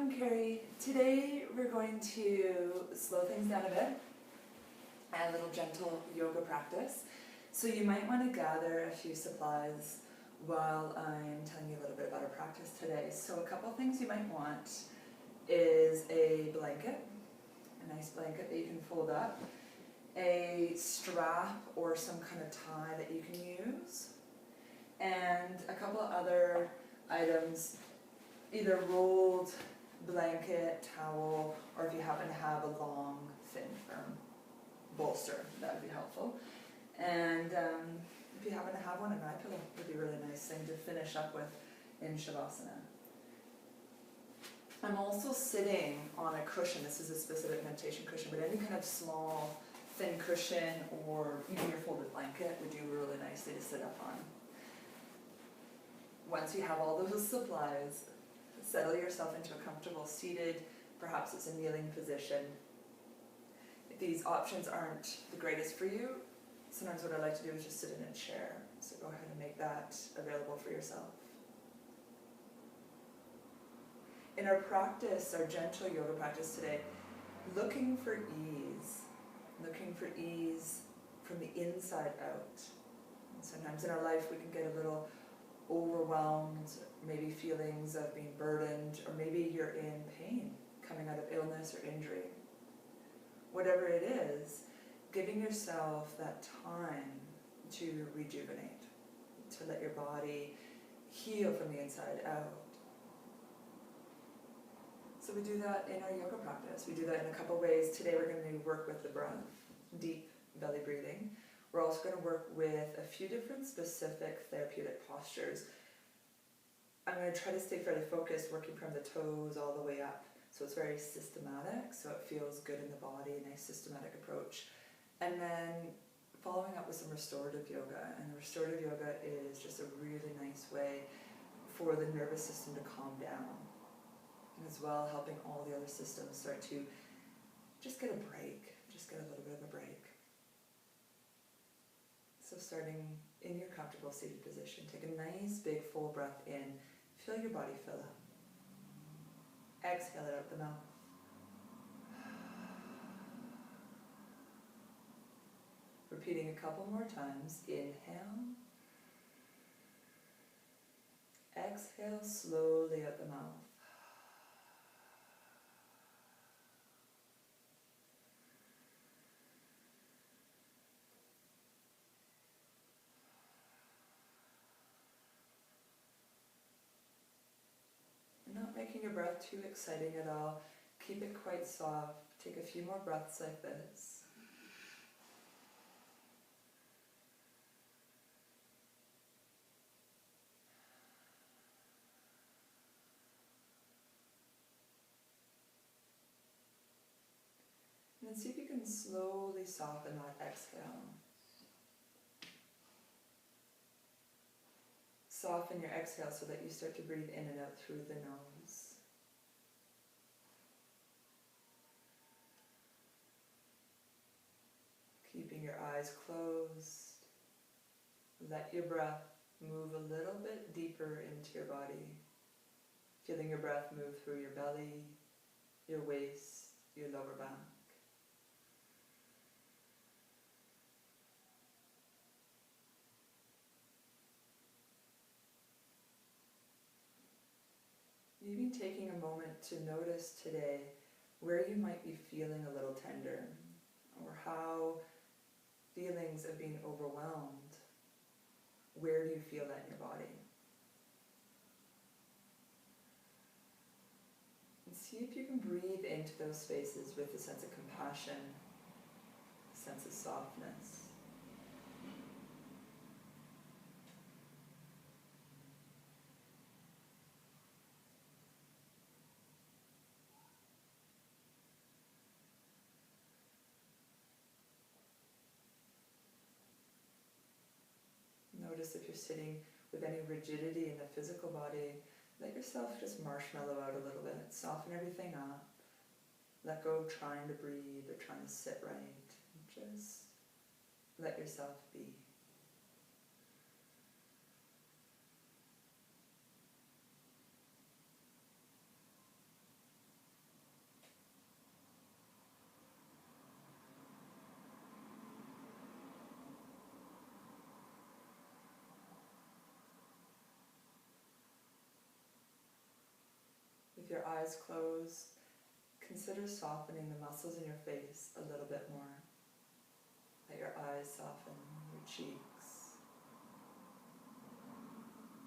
I'm Kerry. Today we're going to slow things down a bit and a little gentle yoga practice. So you might want to gather a few supplies while I'm telling you a little bit about our practice today. So a couple things you might want is a blanket, a nice blanket that you can fold up, a strap or some kind of tie that you can use, and a couple of other items, either rolled blanket, towel, or if you happen to have a long, thin, firm bolster, that would be helpful. And if you happen to have one, an eye pillow would be a really nice thing to finish up with in Shavasana. I'm also sitting on a cushion. This is a specific meditation cushion, but any kind of small, thin cushion or even your folded blanket would do really nicely to sit up on. Once you have all those supplies, settle yourself into a comfortable seated, perhaps it's a kneeling position. If these options aren't the greatest for you, sometimes what I like to do is just sit in a chair. So go ahead and make that available for yourself. In our practice, our gentle yoga practice today, looking for ease from the inside out. And sometimes in our life we can get a little overwhelmed, maybe feelings of being burdened, or maybe you're in pain coming out of illness or injury. Whatever it is, giving yourself that time to rejuvenate, to let your body heal from the inside out. So we do that in our yoga practice. We do that in a couple ways. Today we're going to work with the breath, deep belly breathing. We're also going to work with a few different specific therapeutic postures. I'm going to try to stay fairly focused, working from the toes all the way up. So it's very systematic, so it feels good in the body, a nice systematic approach. And then following up with some restorative yoga. And restorative yoga is just a really nice way for the nervous system to calm down. And as well, helping all the other systems start to just get a break, just get a little bit of a break. So starting in your comfortable seated position, take a nice big full breath in, feel your body fill up. Exhale it out the mouth. Repeating a couple more times, inhale. Exhale slowly out the mouth. Not making your breath too exciting at all. Keep it quite soft. Take a few more breaths like this. And then see if you can slowly soften that exhale. Soften your exhale so that you start to breathe in and out through the nose. Keeping your eyes closed. Let your breath move a little bit deeper into your body. Feeling your breath move through your belly, your waist, your lower back. Maybe taking a moment to notice today where you might be feeling a little tender, or how feelings of being overwhelmed, where do you feel that in your body? And see if you can breathe into those spaces with a sense of compassion, a sense of softness. Notice if you're sitting with any rigidity in the physical body, let yourself just marshmallow out a little bit. Soften everything up. Let go of trying to breathe or trying to sit right. Just let yourself be. your eyes closed, consider softening the muscles in your face a little bit more. Let your eyes soften, your cheeks.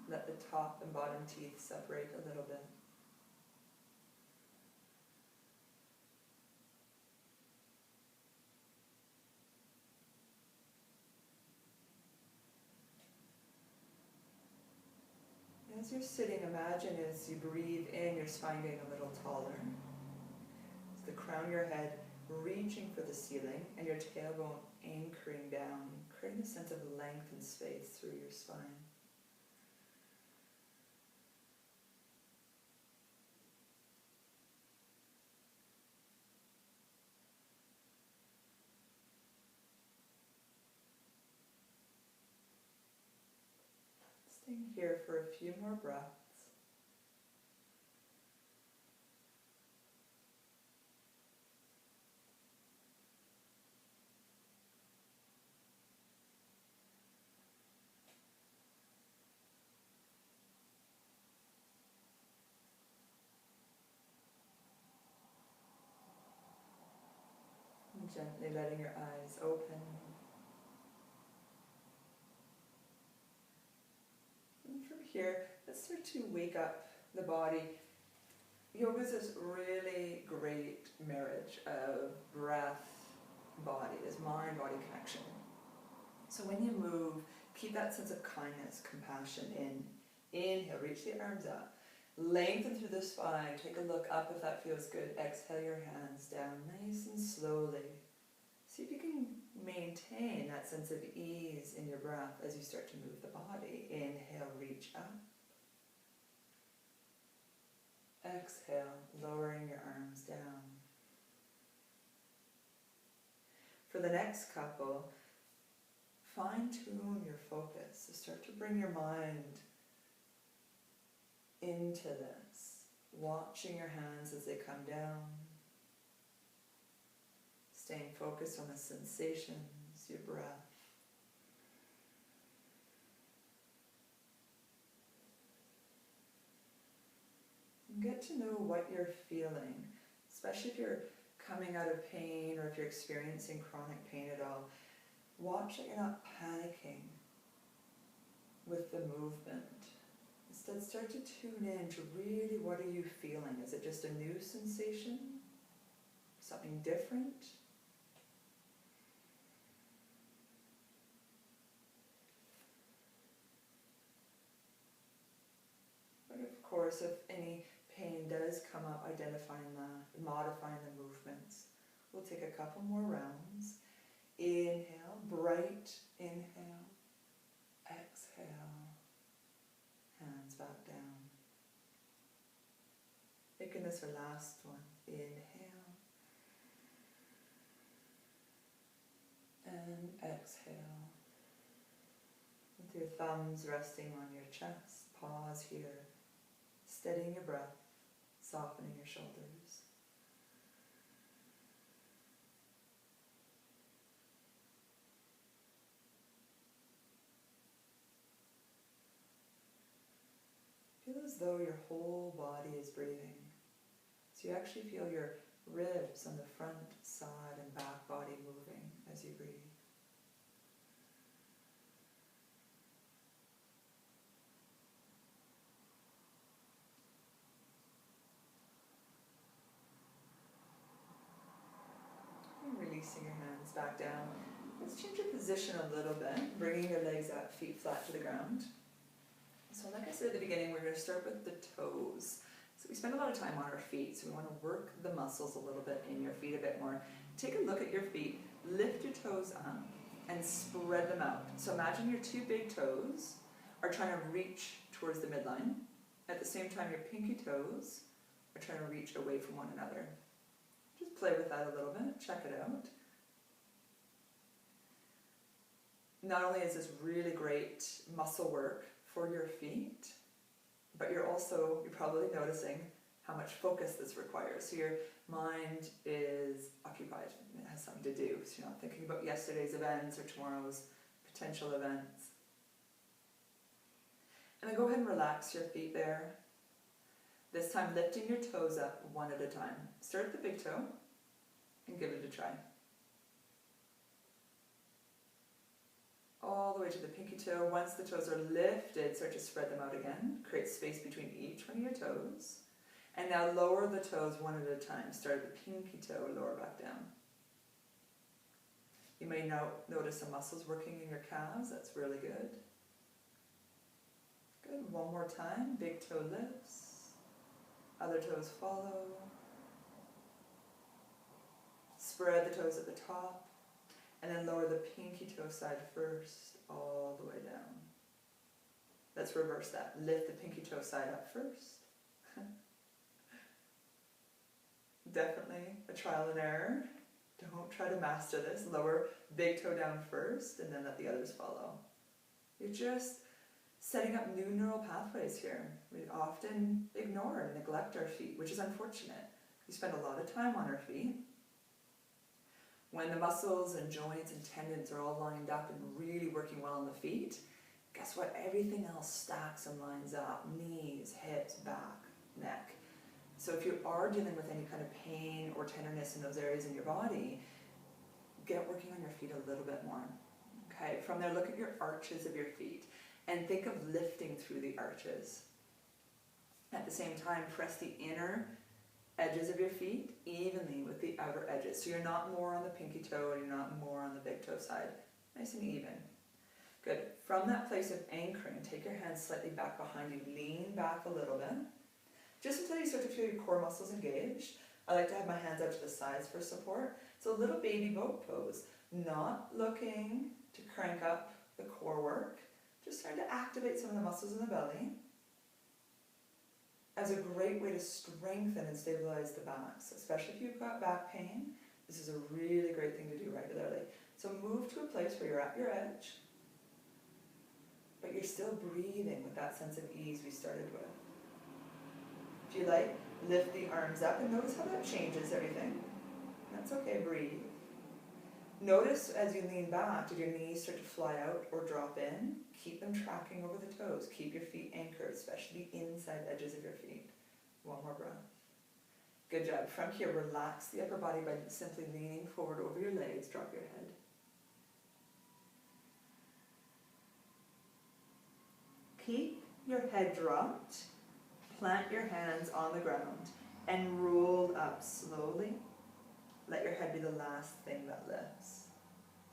Let the top and bottom teeth separate a little bit. As you're sitting, imagine as you breathe in, your spine getting a little taller. It's the crown of your head reaching for the ceiling and your tailbone anchoring down, creating a sense of length and space through your spine. Staying here for a few more breaths. And gently letting your eyes open. And from here, let's start to wake up the body. Yoga is this really great marriage of breath, body, this mind-body connection. So when you move, keep that sense of kindness, compassion in. Inhale, reach the arms up. Lengthen through the spine. Take a look up if that feels good. Exhale your hands down nice and slowly. See if you can maintain that sense of ease in your breath as you start to move the body. Inhale, reach up. Exhale, lowering your arms down. For the next couple, fine-tune your focus. So start to bring your mind into this, watching your hands as they come down, staying focused on the sensations, your breath. And get to know what you're feeling, especially if you're coming out of pain or if you're experiencing chronic pain at all. Watch that you're not panicking with the movement. Instead, start to tune in to really what are you feeling? Is it just a new sensation? Something different? But of course, if any pain does come up, identifying that, modifying the movements. We'll take a couple more rounds. Inhale, bright inhale. Exhale. Hands back down. Making this our last one. Inhale. And exhale. With your thumbs resting on your chest. Pause here. Steadying your breath. Softening your shoulders. Feel as though your whole body is breathing. So you actually feel your ribs on the front, side, and back body moving as you breathe. And releasing your hands back down. Let's change your position a little bit, bringing your legs up, feet flat to the ground. So like I said at the beginning, we're going to start with the toes. So we spend a lot of time on our feet, so we want to work the muscles a little bit in your feet a bit more. Take a look at your feet, lift your toes up and spread them out. So imagine your two big toes are trying to reach towards the midline. At the same time, your pinky toes are trying to reach away from one another. Just play with that a little bit, check it out. Not only is this really great muscle work for your feet, but you're probably noticing how much focus this requires. So your mind is occupied, and it has something to do. So you're not thinking about yesterday's events or tomorrow's potential events. And then go ahead and relax your feet there. This time lifting your toes up one at a time. Start at the big toe and give it a try. All the way to the pinky toe. Once the toes are lifted, start to spread them out again. Create space between each one of your toes. And now lower the toes one at a time. Start at the pinky toe, lower back down. You may now notice some muscles working in your calves. That's really good. Good. One more time. Big toe lifts. Other toes follow. Spread the toes at the top. And then lower the pinky toe side first, all the way down. Let's reverse that. Lift the pinky toe side up first. Definitely a trial and error. Don't try to master this. Lower big toe down first and then let the others follow. You're just setting up new neural pathways here. We often ignore and neglect our feet, which is unfortunate. We spend a lot of time on our feet. When the muscles and joints and tendons are all lined up and really working well on the feet, guess what? Everything else stacks and lines up. Knees, hips, back, neck. So if you are dealing with any kind of pain or tenderness in those areas in your body, get working on your feet a little bit more. Okay, from there, look at your arches of your feet and think of lifting through the arches. At the same time, press the inner edges of your feet evenly with the outer edges. So you're not more on the pinky toe and you're not more on the big toe side. Nice and even. Good. From that place of anchoring, take your hands slightly back behind you. Lean back a little bit. Just until you start to feel your core muscles engaged. I like to have my hands out to the sides for support. So a little baby boat pose. Not looking to crank up the core work. Just trying to activate some of the muscles in the belly. As a great way to strengthen and stabilize the backs, especially if you've got back pain. This is a really great thing to do regularly. So move to a place where you're at your edge, but you're still breathing with that sense of ease we started with. If you like, lift the arms up and notice how that changes everything. That's okay, breathe. Notice as you lean back, did your knees start to fly out or drop in? Keep them tracking over the toes. Keep your feet anchored, especially the inside edges of your feet. One more breath. Good job. From here, relax the upper body by simply leaning forward over your legs. Drop your head. Keep your head dropped. Plant your hands on the ground and roll up slowly. Let your head be the last thing that lifts.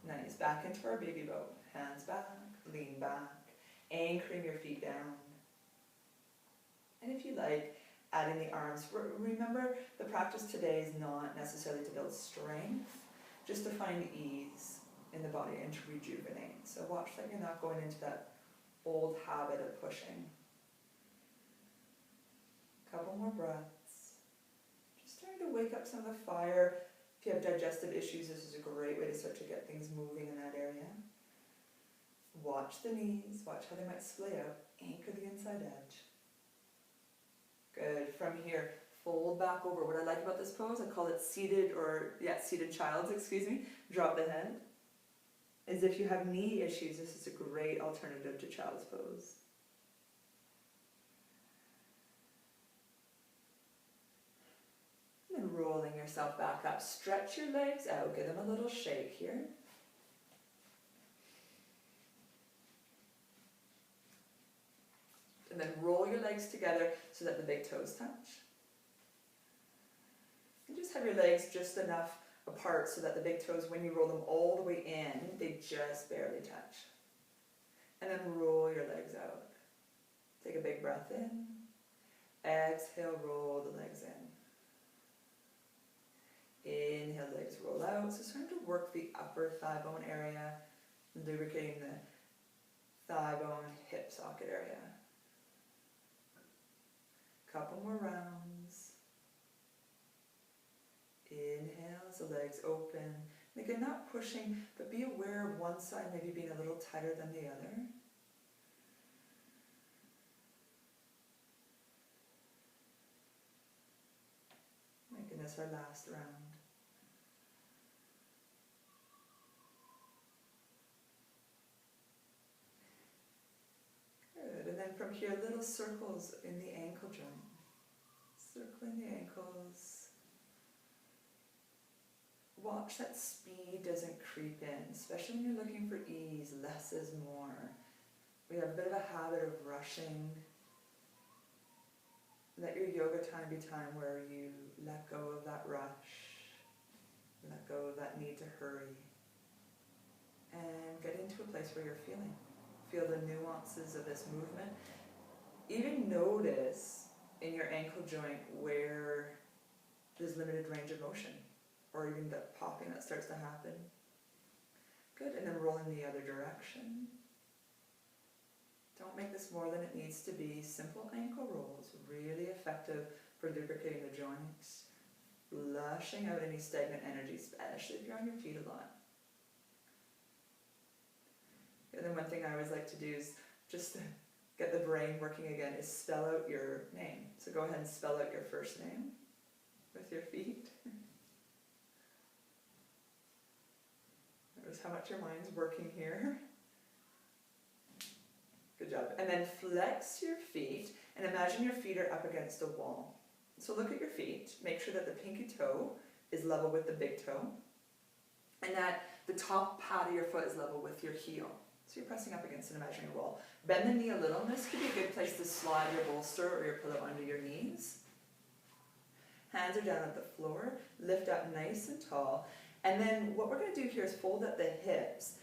Nice. Back into our baby boat. Hands back, lean back, anchoring your feet down. And if you like, adding the arms. Remember, the practice today is not necessarily to build strength, just to find ease in the body and to rejuvenate. So watch that you're not going into that old habit of pushing. Couple more breaths. Just trying to wake up some of the fire. If you have digestive issues, this is a great way to start to get things moving in that area. Watch the knees, watch how they might splay out. Anchor the inside edge. Good. From here, fold back over. What I like about this pose, I call it seated child's, Drop the head. As if you have knee issues, this is a great alternative to child's pose. And rolling yourself back up. Stretch your legs out. Give them a little shake here. And then roll your legs together so that the big toes touch. And just have your legs just enough apart so that the big toes, when you roll them all the way in, they just barely touch. And then roll your legs out. Take a big breath in. Exhale, roll the legs in. Inhale, legs roll out. So starting to work the upper thigh bone area, lubricating the thigh bone, hip socket area. Couple more rounds. Inhale as the legs open. And again, not pushing, but be aware of one side maybe being a little tighter than the other. Making this our last round. Good, and then from here, little circles in the ankle joint. Circling the ankles. Watch that speed doesn't creep in, especially when you're looking for ease. Less is more. We have a bit of a habit of rushing. Let your yoga time be time where you let go of that rush, let go of that need to hurry, and get into a place where you're feeling. Feel the nuances of this movement. Even notice in your ankle joint where there's limited range of motion, or even the popping that starts to happen. Good, and then roll in the other direction. Don't make this more than it needs to be. Simple ankle rolls, really effective for lubricating the joints, flushing out any stagnant energy, especially if you're on your feet a lot. And then one thing I always like to do is just to get the brain working again is spell out your name. So go ahead and spell out your first name with your feet. Notice how much your mind's working here. Good job. And then flex your feet and imagine your feet are up against a wall. So look at your feet. Make sure that the pinky toe is level with the big toe and that the top pad of your foot is level with your heel. So you're pressing up against an imaginary wall. Bend the knee a little, and this could be a good place to slide your bolster or your pillow under your knees. Hands are down at the floor. Lift up nice and tall. And then what we're going to do here is fold at the hips.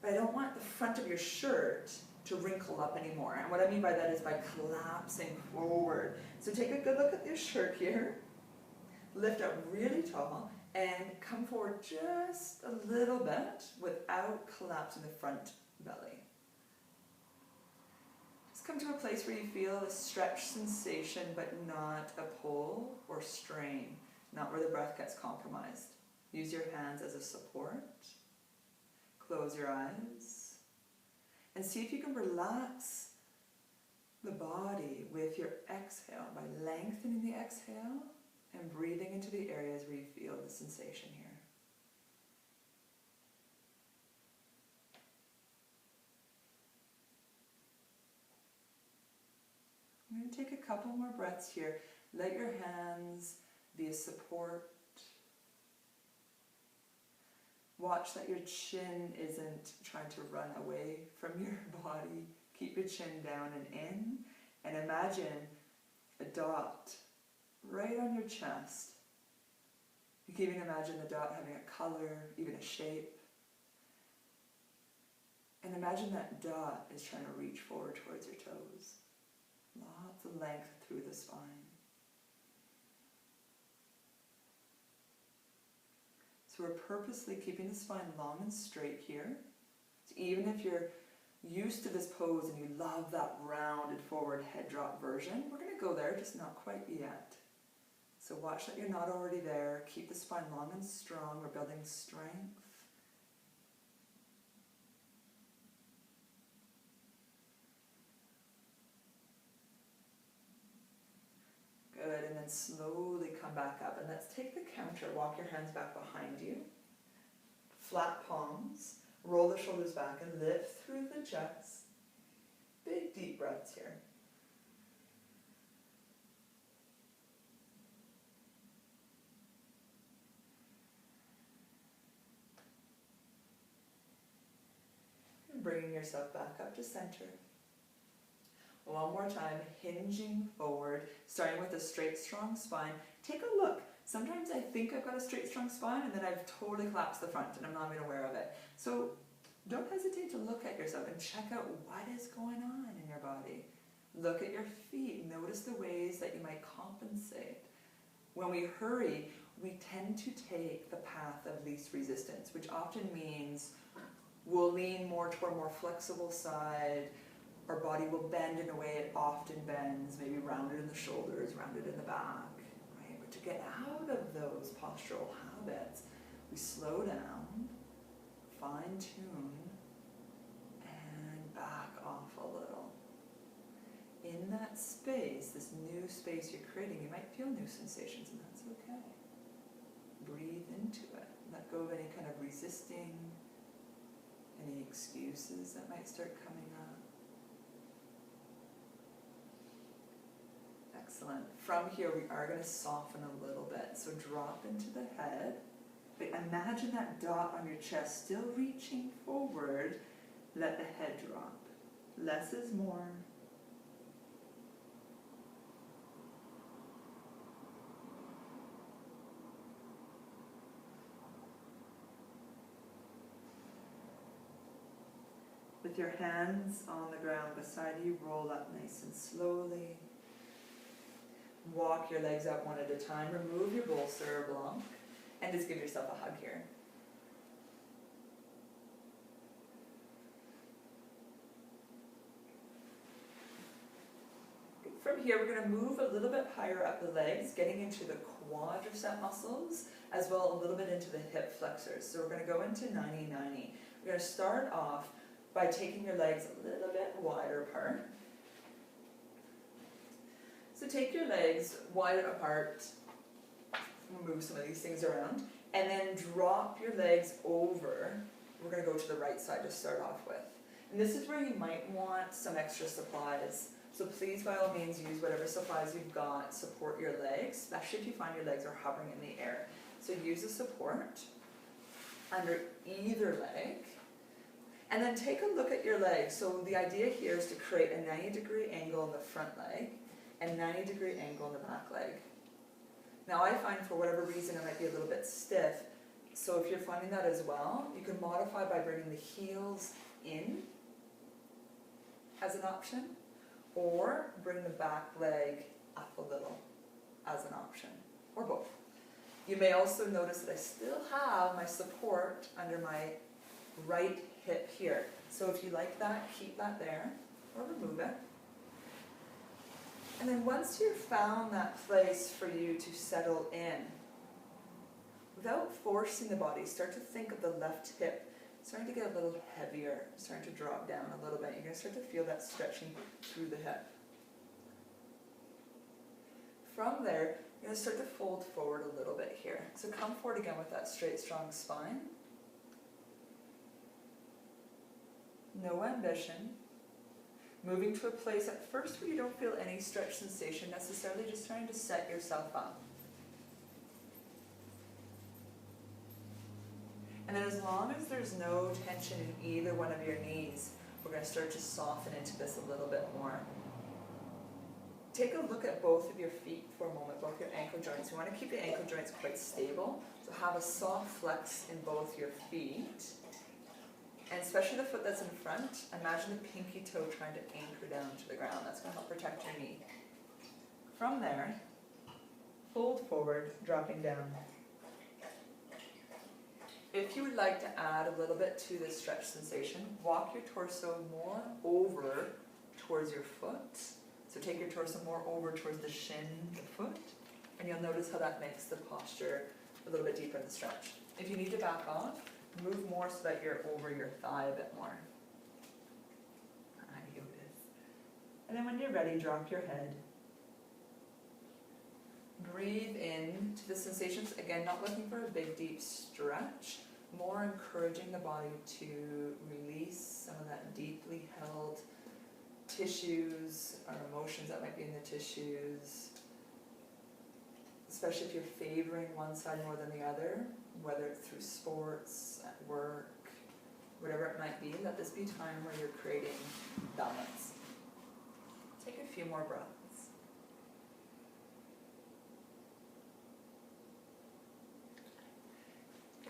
But I don't want the front of your shirt to wrinkle up anymore. And what I mean by that is by collapsing forward. So take a good look at your shirt here. Lift up really tall and come forward just a little bit without collapsing the front belly. Just come to a place where you feel a stretch sensation but not a pull or strain, not where the breath gets compromised. Use your hands as a support. Close your eyes. And see if you can relax the body with your exhale by lengthening the exhale and breathing into the areas where you feel the sensation here. I'm going to take a couple more breaths here. Let your hands be a support. Watch that your chin isn't trying to run away from your body. Keep your chin down and in. And imagine a dot right on your chest. You can even imagine the dot having a color, even a shape. And imagine that dot is trying to reach forward towards your toes. Lots of length through the spine. So we're purposely keeping the spine long and straight here. So even if you're used to this pose and you love that rounded forward head drop version, we're going to go there, just not quite yet. So watch that you're not already there. Keep the spine long and strong. We're building strength. Good, and then slowly come back up. And let's take the counter. Walk your hands back behind you. Flat palms. Roll the shoulders back and lift through the chest. Big deep breaths here. And bringing yourself back up to center. One more time, hinging forward, starting with a straight, strong spine. Take a look. Sometimes I think I've got a straight, strong spine, and then I've totally collapsed the front, and I'm not even aware of it. So don't hesitate to look at yourself and check out what is going on in your body. Look at your feet. Notice the ways that you might compensate. When we hurry, we tend to take the path of least resistance, which often means we'll lean more toward a more flexible side. Our body will bend in a way it often bends, maybe rounded in the shoulders, rounded in the back. Right? But to get out of those postural habits, we slow down, fine-tune, and back off a little. In that space, this new space you're creating, you might feel new sensations, and that's okay. Breathe into it. Let go of any kind of resisting, any excuses that might start coming up. Excellent. From here, we are going to soften a little bit. So drop into the head. But imagine that dot on your chest still reaching forward. Let the head drop. Less is more. With your hands on the ground beside you, roll up nice and slowly. Walk your legs up one at a time. Remove your bolster or blanc and just give yourself a hug here. From here, we're going to move a little bit higher up the legs, getting into the quadricep muscles, as well a little bit into the hip flexors. So we're going to go into 90-90. We're going to start off by taking your legs a little bit wider apart. So take your legs wide apart, move some of these things around, and then drop your legs over. We're going to go to the right side to start off with. And this is where you might want some extra supplies. So please, by all means, use whatever supplies you've got, support your legs, especially if you find your legs are hovering in the air. So use a support under either leg. And then take a look at your legs. So the idea here is to create a 90-degree angle in the front leg and 90-degree angle in the back leg. Now I find for whatever reason it might be a little bit stiff. So if you're finding that as well, you can modify by bringing the heels in as an option, or bring the back leg up a little as an option, or both. You may also notice that I still have my support under my right hip here. So if you like that, keep that there, or remove it. And then once you've found that place for you to settle in, without forcing the body, start to think of the left hip starting to get a little heavier, starting to drop down a little bit. You're going to start to feel that stretching through the hip. From there, you're going to start to fold forward a little bit here. So come forward again with that straight, strong spine. No ambition. Moving to a place at first where you don't feel any stretch sensation necessarily, just trying to set yourself up. And then as long as there's no tension in either one of your knees, we're going to start to soften into this a little bit more. Take a look at both of your feet for a moment, both your ankle joints. You want to keep the ankle joints quite stable, so have a soft flex in both your feet. And especially the foot that's in front, imagine the pinky toe trying to anchor down to the ground. That's going to help protect your knee. From there, fold forward, dropping down. If you would like to add a little bit to this stretch sensation, walk your torso more over towards your foot. So take your torso more over towards the shin, the foot, and you'll notice how that makes the posture a little bit deeper in the stretch. If you need to back off, move more so that you're over your thigh a bit more. And then when you're ready, drop your head. Breathe in to the sensations. Again, not looking for a big, deep stretch, more encouraging the body to release some of that deeply held tissues or emotions that might be in the tissues, especially if you're favoring one side more than the other, whether it's through sports, at work, whatever it might be. Let this be time where you're creating balance. Take a few more breaths.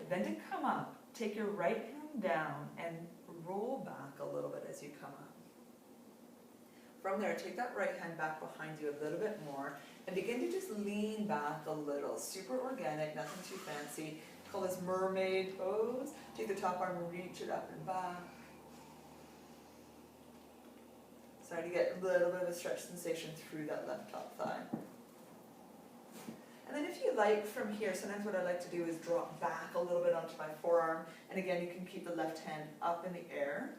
Then to come up, take your right hand down and roll back a little bit as you come up. From there, take that right hand back behind you a little bit more and begin to just lean back a little. Super organic, nothing too fancy. Call this mermaid pose. Take the top arm and reach it up and back. Starting to get a little bit of a stretch sensation through that left top thigh. And then if you like from here, sometimes what I like to do is drop back a little bit onto my forearm. And again, you can keep the left hand up in the air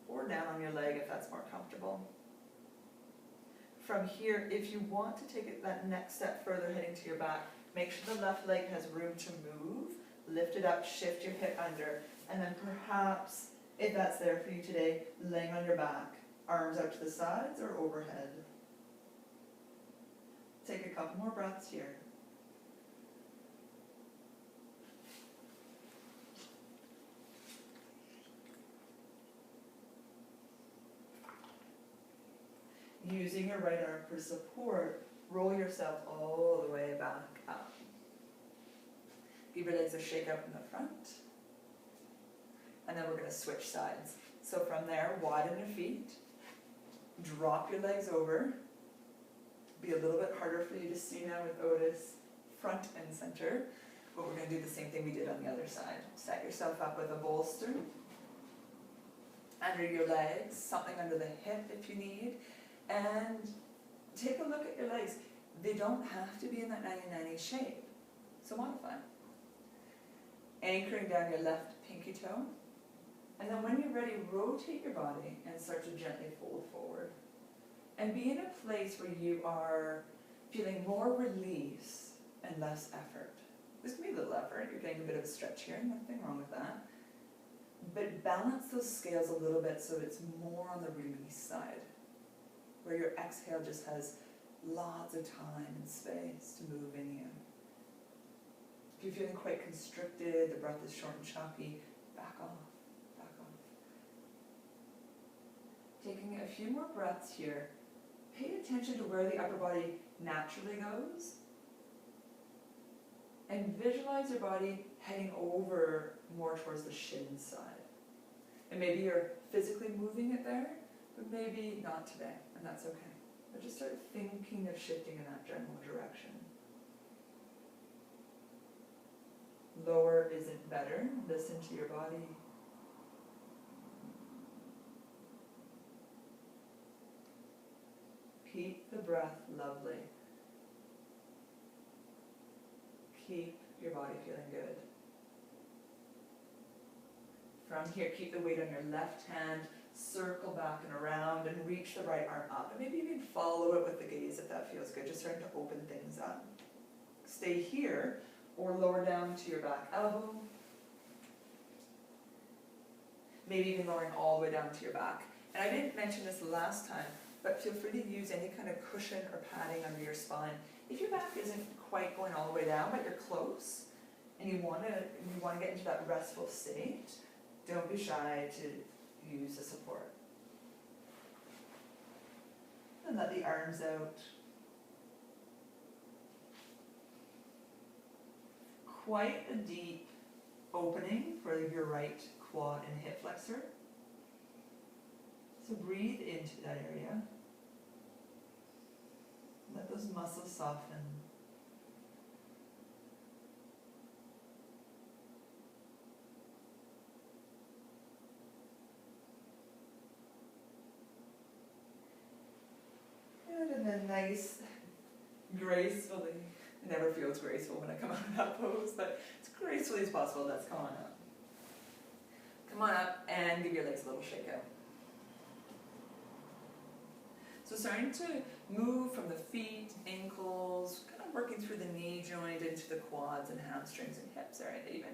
or down on your leg if that's more comfortable. From here, if you want to take it that next step further heading to your back, make sure the left leg has room to move. Lift it up, shift your hip under. And then perhaps, if that's there for you today, laying on your back, arms out to the sides or overhead. Take a couple more breaths here. Using your right arm for support, roll yourself all the way back up. Give your legs a shake up in the front. And then we're going to switch sides. So from there, widen your feet. Drop your legs over. Be a little bit harder for you to see now with Otis front and center. But we're going to do the same thing we did on the other side. Set yourself up with a bolster. Under your legs, something under the hip if you need. And take a look at your legs. They don't have to be in that 90-90 shape. So modify. Anchoring down your left pinky toe. And then when you're ready, rotate your body and start to gently fold forward. And be in a place where you are feeling more release and less effort. This can be a little effort. You're getting a bit of a stretch here. Nothing wrong with that. But balance those scales a little bit so it's more on the release side, where your exhale just has lots of time and space to move in you. If you're feeling quite constricted, the breath is short and choppy, back off, back off. Taking a few more breaths here, pay attention to where the upper body naturally goes, and visualize your body heading over more towards the shin side. And maybe you're physically moving it there, but maybe not today, and that's okay. But just start thinking of shifting in that general direction. Lower isn't better. Listen to your body. Keep the breath lovely. Keep your body feeling good. From here, keep the weight on your left hand. Circle back and around and reach the right arm up. And maybe even follow it with the gaze if that feels good. Just starting to open things up. Stay here or lower down to your back elbow. Maybe even lowering all the way down to your back. And I didn't mention this last time, but feel free to use any kind of cushion or padding under your spine. If your back isn't quite going all the way down, but you're close, and you want to get into that restful state, don't be shy to use the support. And let the arms out. Quite a deep opening for your right quad and hip flexor. So breathe into that area. Let those muscles soften. And then nice, gracefully, it never feels graceful when I come out of that pose, but as gracefully as possible, let's come on up. Come on up and give your legs a little shake out. So starting to move from the feet, ankles, kind of working through the knee joint into the quads and hamstrings and hips area even.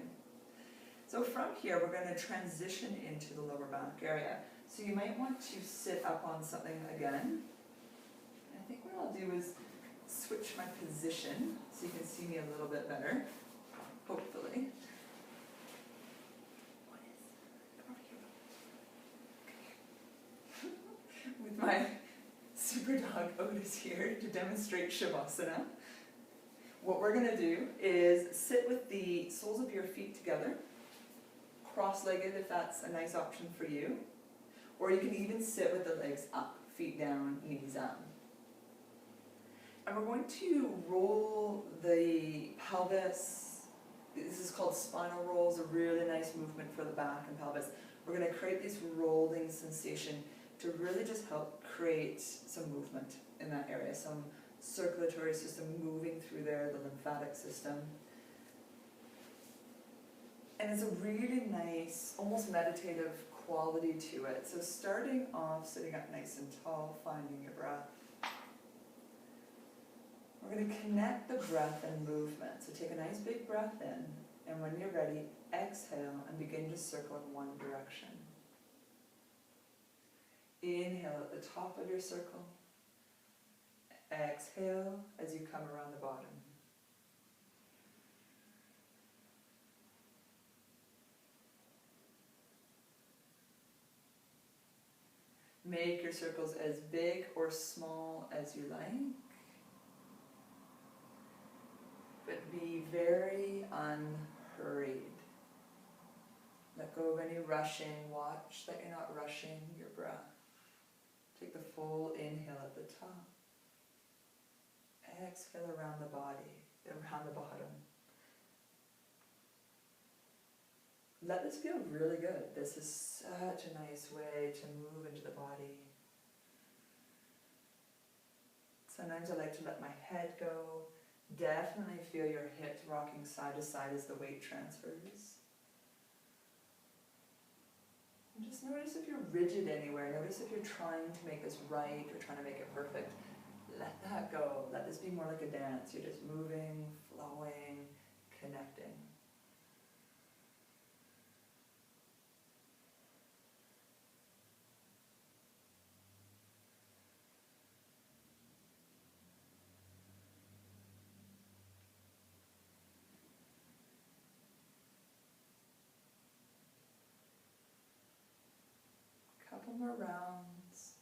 So from here, we're going to transition into the lower back area. So you might want to sit up on something again. I think what I'll do is switch my position so you can see me a little bit better, hopefully. With my super dog Otis here to demonstrate Shavasana. What we're going to do is sit with the soles of your feet together, cross-legged if that's a nice option for you, or you can even sit with the legs up, feet down, knees up. And we're going to roll the pelvis. This is called spinal rolls, a really nice movement for the back and pelvis. We're going to create this rolling sensation to really just help create some movement in that area, some circulatory system moving through there, the lymphatic system. And it's a really nice, almost meditative quality to it. So starting off, sitting up nice and tall, finding your breath. We're going to connect the breath and movement. So take a nice big breath in, and when you're ready, exhale and begin to circle in one direction. Inhale at the top of your circle. Exhale as you come around the bottom. Make your circles as big or small as you like, but be very unhurried. Let go of any rushing. Watch that you're not rushing your breath. Take the full inhale at the top. Exhale around the body, around the bottom. Let this feel really good. This is such a nice way to move into the body. Sometimes I like to let my head go. Definitely feel your hips rocking side to side as the weight transfers. And just notice if you're rigid anywhere. Notice if you're trying to make this right or trying to make it perfect. Let that go. Let this be more like a dance. You're just moving, flowing, connecting. Couple more rounds.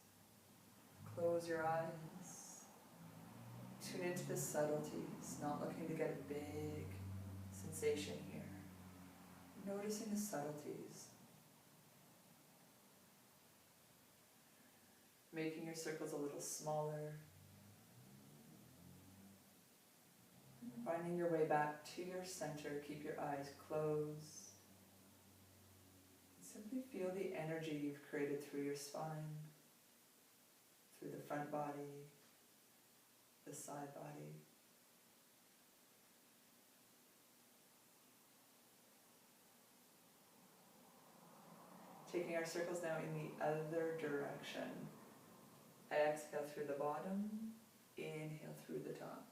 Close your eyes. Tune into the subtleties, not looking to get a big sensation here. Noticing the subtleties. Making your circles a little smaller. Finding your way back to your center. Keep your eyes closed. Simply feel the energy you've created through your spine, through the front body, the side body. Taking our circles now in the other direction. Exhale through the bottom, inhale through the top.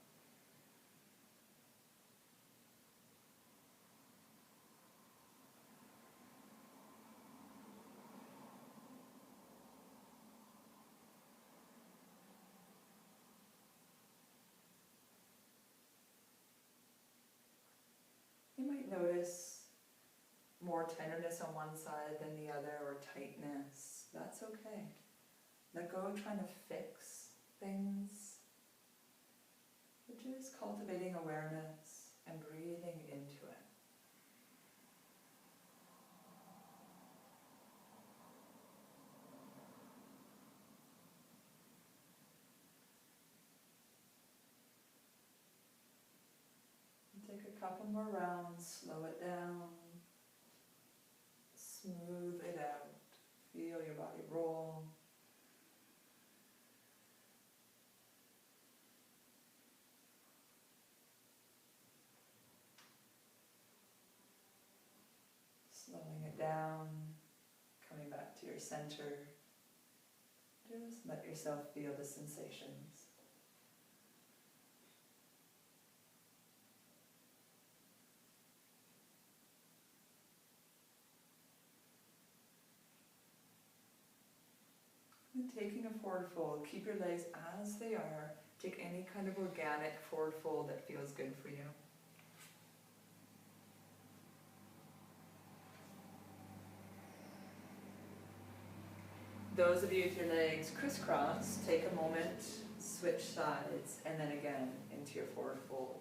You might notice more tenderness on one side than the other, or tightness. That's okay. Let go of trying to fix things. But just cultivating awareness and breathing into it. Take a couple more rounds, slow it down, smooth it out, feel your body roll. Slowing it down, coming back to your center. Just let yourself feel the sensations. And taking a forward fold, keep your legs as they are. Take any kind of organic forward fold that feels good for you. Those of you with your legs crisscross, take a moment, switch sides, and then again into your forward fold.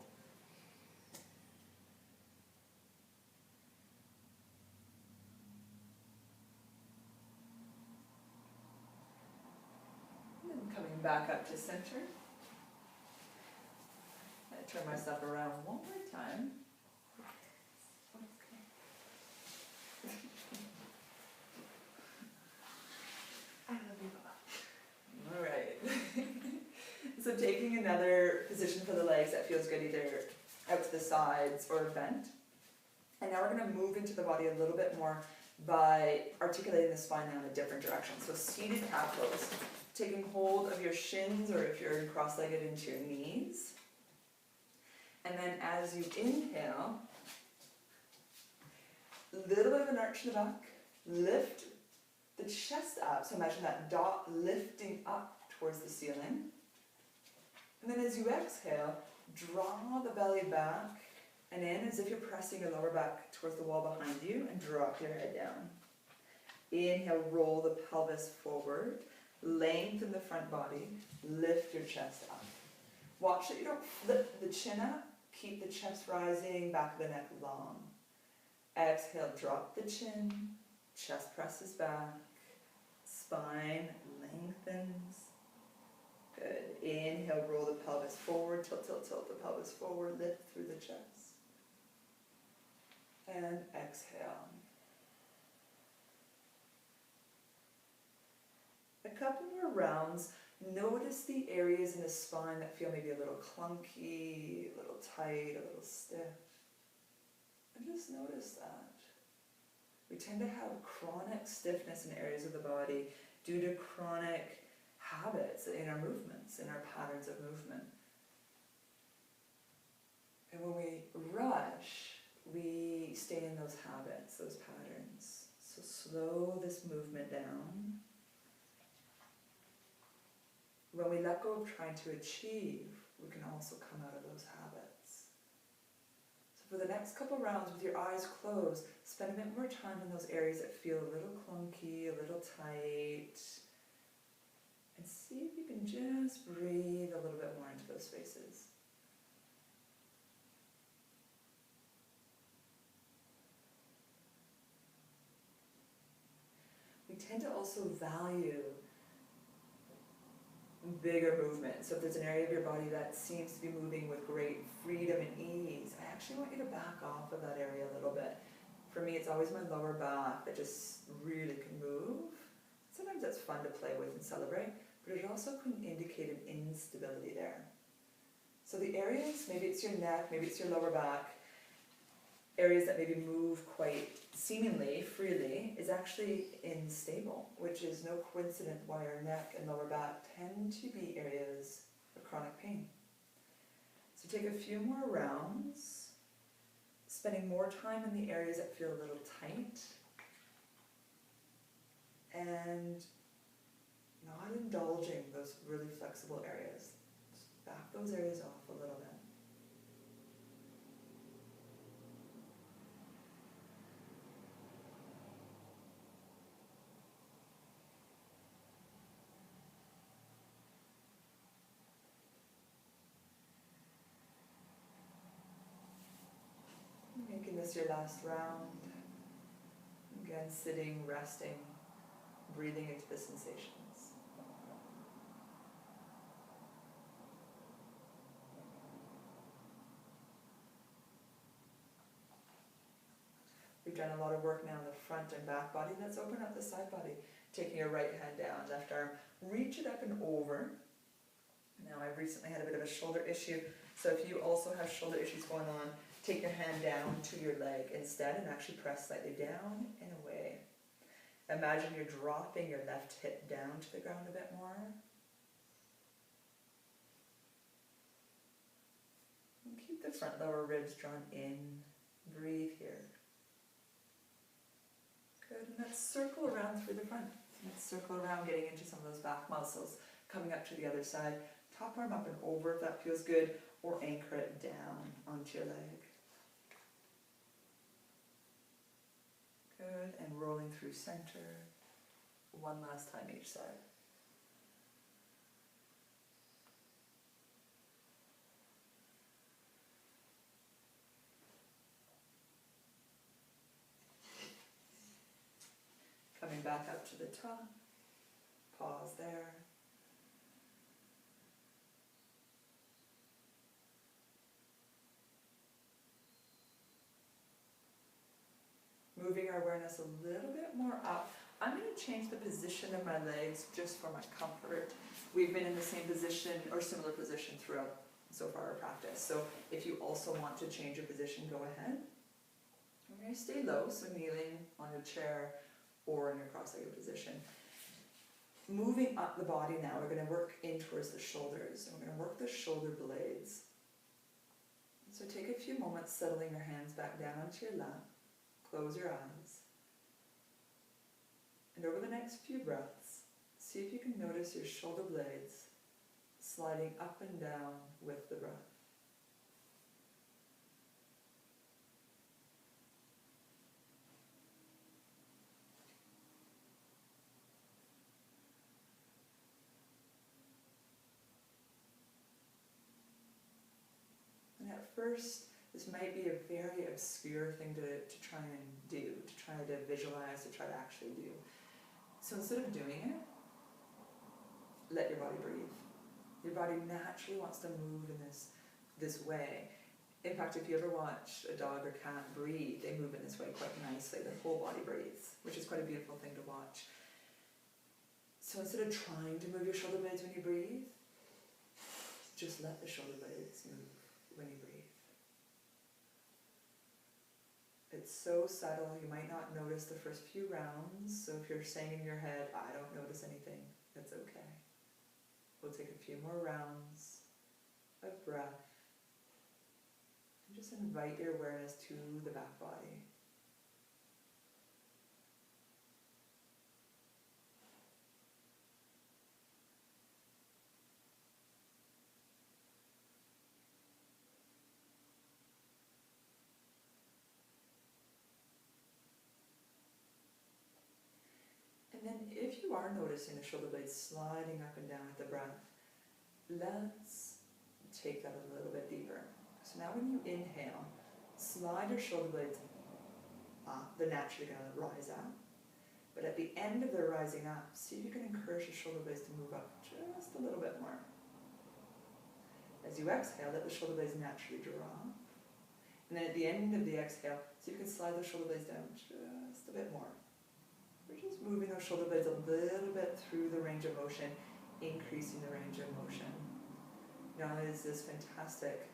And then coming back up to center. I turn myself around one more time. All right. So taking another position for the legs that feels good, either out to the sides or bent. And now we're going to move into the body a little bit more by articulating the spine now in a different direction. So seated cat pose. Taking hold of your shins, or if you're cross-legged, into your knees. And then as you inhale, a little bit of an arch in the back. Lift the chest up. So imagine that dot lifting up towards the ceiling. And then as you exhale, draw the belly back and in as if you're pressing your lower back towards the wall behind you, and drop your head down. Inhale, roll the pelvis forward, lengthen the front body, lift your chest up. Watch that you don't flip the chin up, keep the chest rising, back of the neck long. Exhale, drop the chin, chest presses back, spine lengthens. Good. Inhale, roll the pelvis forward, tilt, tilt, tilt the pelvis forward, lift through the chest. And exhale. A couple more rounds. Notice the areas in the spine that feel maybe a little clunky, a little tight, a little stiff. And just notice that. We tend to have chronic stiffness in areas of the body due to chronic habits in our movements, in our patterns of movement. And when we rush, we stay in those habits, those patterns. So slow this movement down. When we let go of trying to achieve, we can also come out of those habits. So for the next couple rounds, with your eyes closed, spend a bit more time in those areas that feel a little clunky, a little tight. And see if you can just breathe a little bit more into those spaces. We tend to also value bigger movement. So if there's an area of your body that seems to be moving with great freedom and ease, I actually want you to back off of that area a little bit. For me, it's always my lower back that just really can move. Sometimes that's fun to play with and celebrate, but it also can indicate an instability there. So the areas, maybe it's your neck, maybe it's your lower back, areas that maybe move quite seemingly freely is actually unstable, which is no coincidence why our neck and lower back tend to be areas of chronic pain. So take a few more rounds, spending more time in the areas that feel a little tight, and not indulging those really flexible areas. Just back those areas off a little bit. Making this your last round. Again, sitting, resting, breathing into the sensations. We've done a lot of work now in the front and back body. Let's open up the side body. Taking your right hand down, left arm, reach it up and over. Now, I've recently had a bit of a shoulder issue, so if you also have shoulder issues going on, take your hand down to your leg instead and actually press slightly down and away. Imagine you're dropping your left hip down to the ground a bit more. And keep the front lower ribs drawn in. Breathe here. Good, and let's circle around through the front. Let's circle around, getting into some of those back muscles, coming up to the other side. Top arm up and over if that feels good, or anchor it down onto your leg. Good, and rolling through center. One last time each side. Coming back up to the top. Pause there. Moving our awareness a little bit more up. I'm going to change the position of my legs just for my comfort. We've been in the same position or similar position throughout so far our practice. So if you also want to change your position, go ahead. We're going to stay low, so kneeling on your chair or in your cross-legged position. Moving up the body now, we're going to work in towards the shoulders, and we're going to work the shoulder blades. So take a few moments settling your hands back down onto your lap. Close your eyes. And over the next few breaths, see if you can notice your shoulder blades sliding up and down with the breath. And at first, this might be a very obscure thing to try and do, to try to visualize, to try to actually do. So instead of doing it, let your body breathe. Your body naturally wants to move in this way. In fact, if you ever watch a dog or cat breathe, they move in this way quite nicely. Their whole body breathes, which is quite a beautiful thing to watch. So instead of trying to move your shoulder blades when you breathe, just let the shoulder blades move when you breathe. It's so subtle, you might not notice the first few rounds, so if you're saying in your head, I don't notice anything, that's okay. We'll take a few more rounds of breath, and just invite your awareness to the back body. And then if you are noticing the shoulder blades sliding up and down with the breath, let's take that a little bit deeper. So now when you inhale, slide your shoulder blades up. They're naturally going to rise up. But at the end of their rising up, see if you can encourage your shoulder blades to move up just a little bit more. As you exhale, let the shoulder blades naturally drop. And then at the end of the exhale, see if you can slide those shoulder blades down just a bit more. We're just moving those shoulder blades a little bit through the range of motion, increasing the range of motion. Not only is this fantastic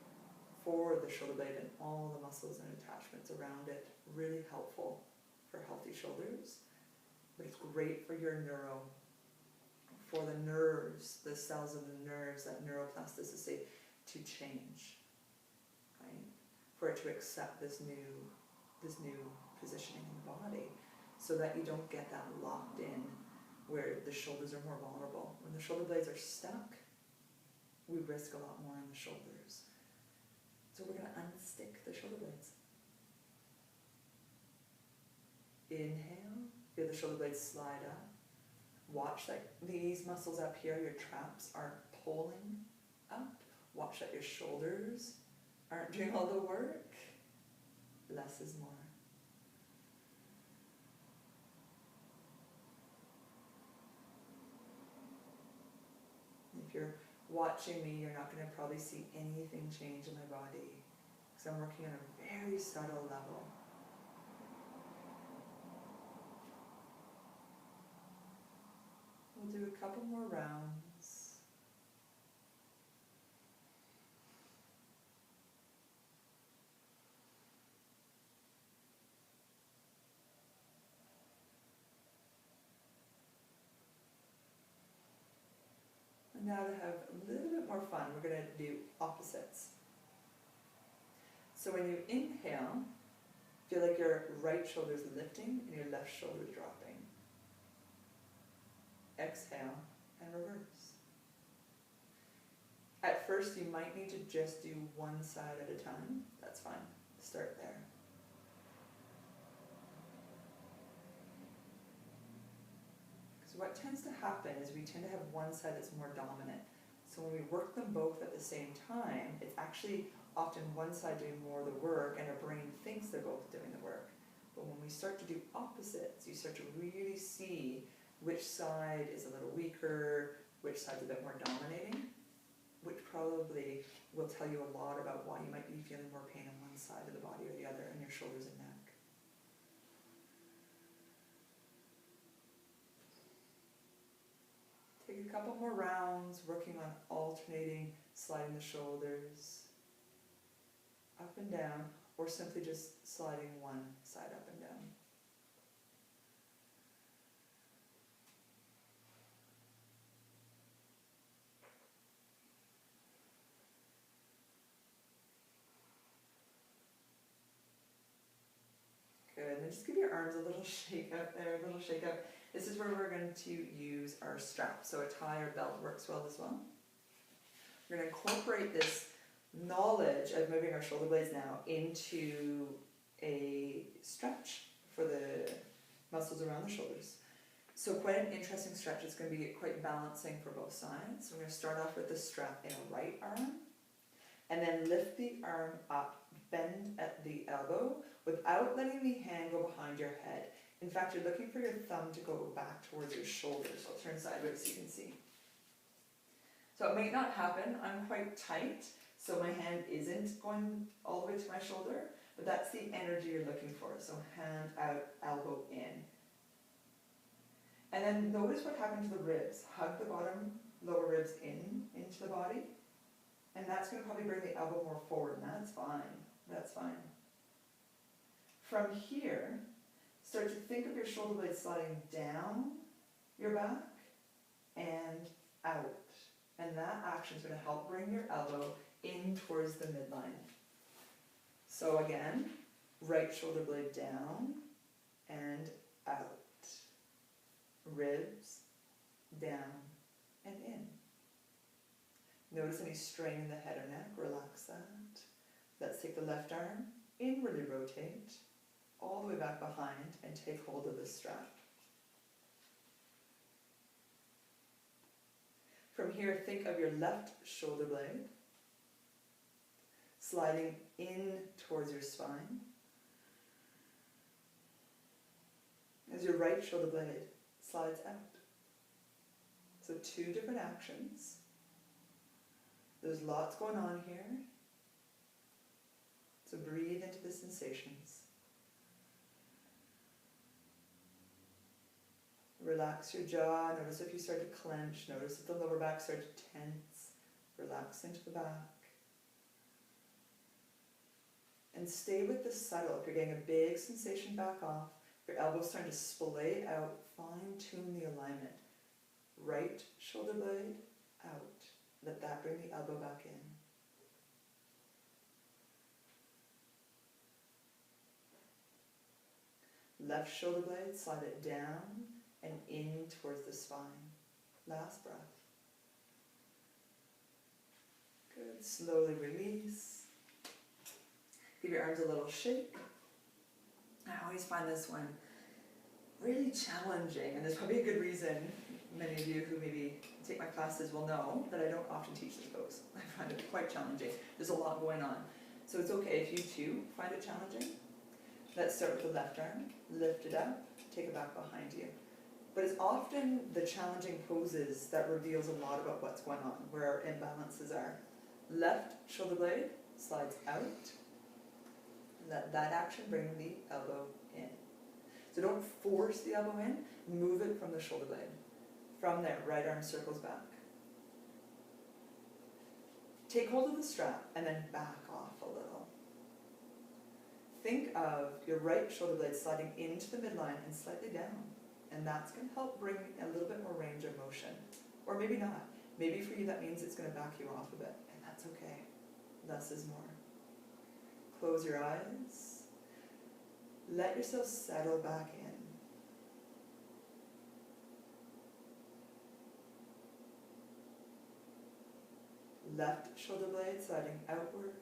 for the shoulder blade and all the muscles and attachments around it, really helpful for healthy shoulders, but it's great for your for the nerves, the cells of the nerves, that neuroplasticity to change, right? For it to accept this new positioning in the body, so that you don't get that locked in where the shoulders are more vulnerable. When the shoulder blades are stuck, we risk a lot more in the shoulders. So we're going to unstick the shoulder blades. Inhale, feel the shoulder blades slide up. Watch that these muscles up here, your traps, aren't pulling up. Watch that your shoulders aren't doing all the work. Less is more. If you're watching me, you're not going to probably see anything change in my body, because I'm working on a very subtle level. We'll do a couple more rounds. And now to have a little bit more fun, we're going to do opposites. So when you inhale, feel like your right shoulder is lifting and your left shoulder is dropping. Exhale and reverse. At first you might need to just do one side at a time. That's fine. Start there. Because what tends to happen is we tend to have one side that's more dominant. So when we work them both at the same time, it's actually often one side doing more of the work and our brain thinks they're both doing the work. But when we start to do opposites, you start to really see which side is a little weaker, which side's a bit more dominating, which probably will tell you a lot about why you might be feeling more pain on one side of the body or the other, in your shoulders and neck. Take a couple more rounds, working on alternating, sliding the shoulders up and down, or simply just sliding one side up and down. Good, and then just give your arms a little shake up there, a little shake up. This is where we're going to use our strap, so a tie or belt works well as well. We're going to incorporate this knowledge of moving our shoulder blades now into a stretch for the muscles around the shoulders. So quite an interesting stretch. It's going to be quite balancing for both sides. So we're going to start off with the strap in a right arm, and then lift the arm up, bend at the elbow without letting the hand go behind your head. In fact, you're looking for your thumb to go back towards your shoulders. I'll turn sideways so you can see. So it might not happen. I'm quite tight, so my hand isn't going all the way to my shoulder, but that's the energy you're looking for. So hand out, elbow in. And then notice what happened to the ribs. Hug the bottom lower ribs into the body, and that's going to probably bring the elbow more forward, and that's fine. That's fine. From here, start to think of your shoulder blades sliding down your back and out. And that action is going to help bring your elbow in towards the midline. So again, right shoulder blade down and out. Ribs down and in. Notice any strain in the head or neck, relax that. Let's take the left arm, inwardly rotate, all the way back behind and take hold of the strap. From here, think of your left shoulder blade sliding in towards your spine as your right shoulder blade slides out. So two different actions. There's lots going on here. So breathe into the sensations. Relax your jaw. Notice if you start to clench. Notice if the lower back starts to tense. Relax into the back. And stay with the subtle. If you're getting a big sensation, back off. If your elbow's starting to splay out, fine-tune the alignment. Right shoulder blade out. Let that bring the elbow back in. Left shoulder blade, slide it down and in towards the spine. Last breath. Good. Slowly release. Give your arms a little shake. I always find this one really challenging, and there's probably a good reason. Many of you who maybe take my classes will know that I don't often teach this pose. I find it quite challenging. There's a lot going on. So it's okay if you too find it challenging. Let's start with the left arm. Lift it up, take it back behind you. But it's often the challenging poses that reveals a lot about what's going on, where our imbalances are. Left shoulder blade slides out. Let that action bring the elbow in. So don't force the elbow in, move it from the shoulder blade. From there, right arm circles back. Take hold of the strap and then back off a little. Think of your right shoulder blade sliding into the midline and slightly down. And that's going to help bring a little bit more range of motion. Or maybe not. Maybe for you that means it's going to back you off a bit, and that's okay. Less is more. Close your eyes. Let yourself settle back in. Left shoulder blade sliding outward.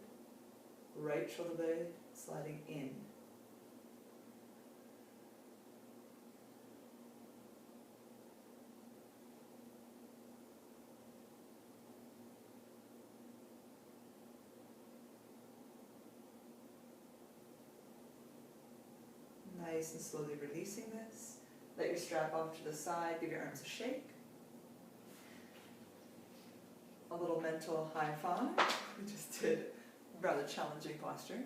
Right shoulder blade sliding in. Nice and slowly releasing this. Let your strap off to the side, give your arms a shake. A little mental high five. We just did a rather challenging posture.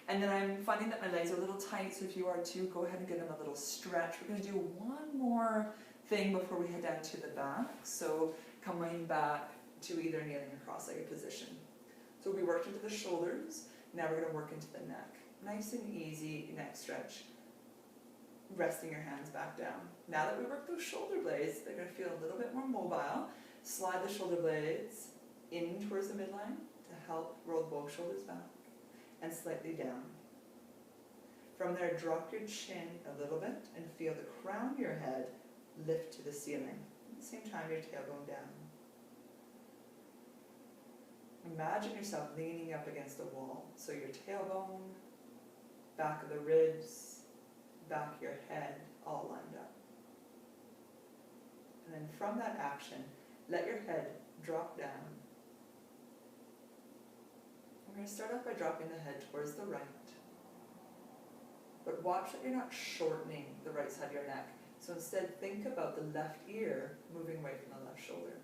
And then I'm finding that my legs are a little tight, so if you are too, go ahead and give them a little stretch. We're going to do one more thing before we head down to the back. So coming back to either kneeling or cross-legged position. So we worked into the shoulders, now we're going to work into the neck. Nice and easy neck stretch. Resting your hands back down. Now that we work those shoulder blades, they're going to feel a little bit more mobile. Slide the shoulder blades in towards the midline to help roll both shoulders back and slightly down. From there, drop your chin a little bit and feel the crown of your head lift to the ceiling. At the same time, your tailbone down. imagine yourself leaning up against a wall. So your tailbone, back of the ribs, back of your head, all lined up. And then from that action, let your head drop down. We're going to start off by dropping the head towards the right. But watch that you're not shortening the right side of your neck. So instead, think about the left ear moving away from the left shoulder.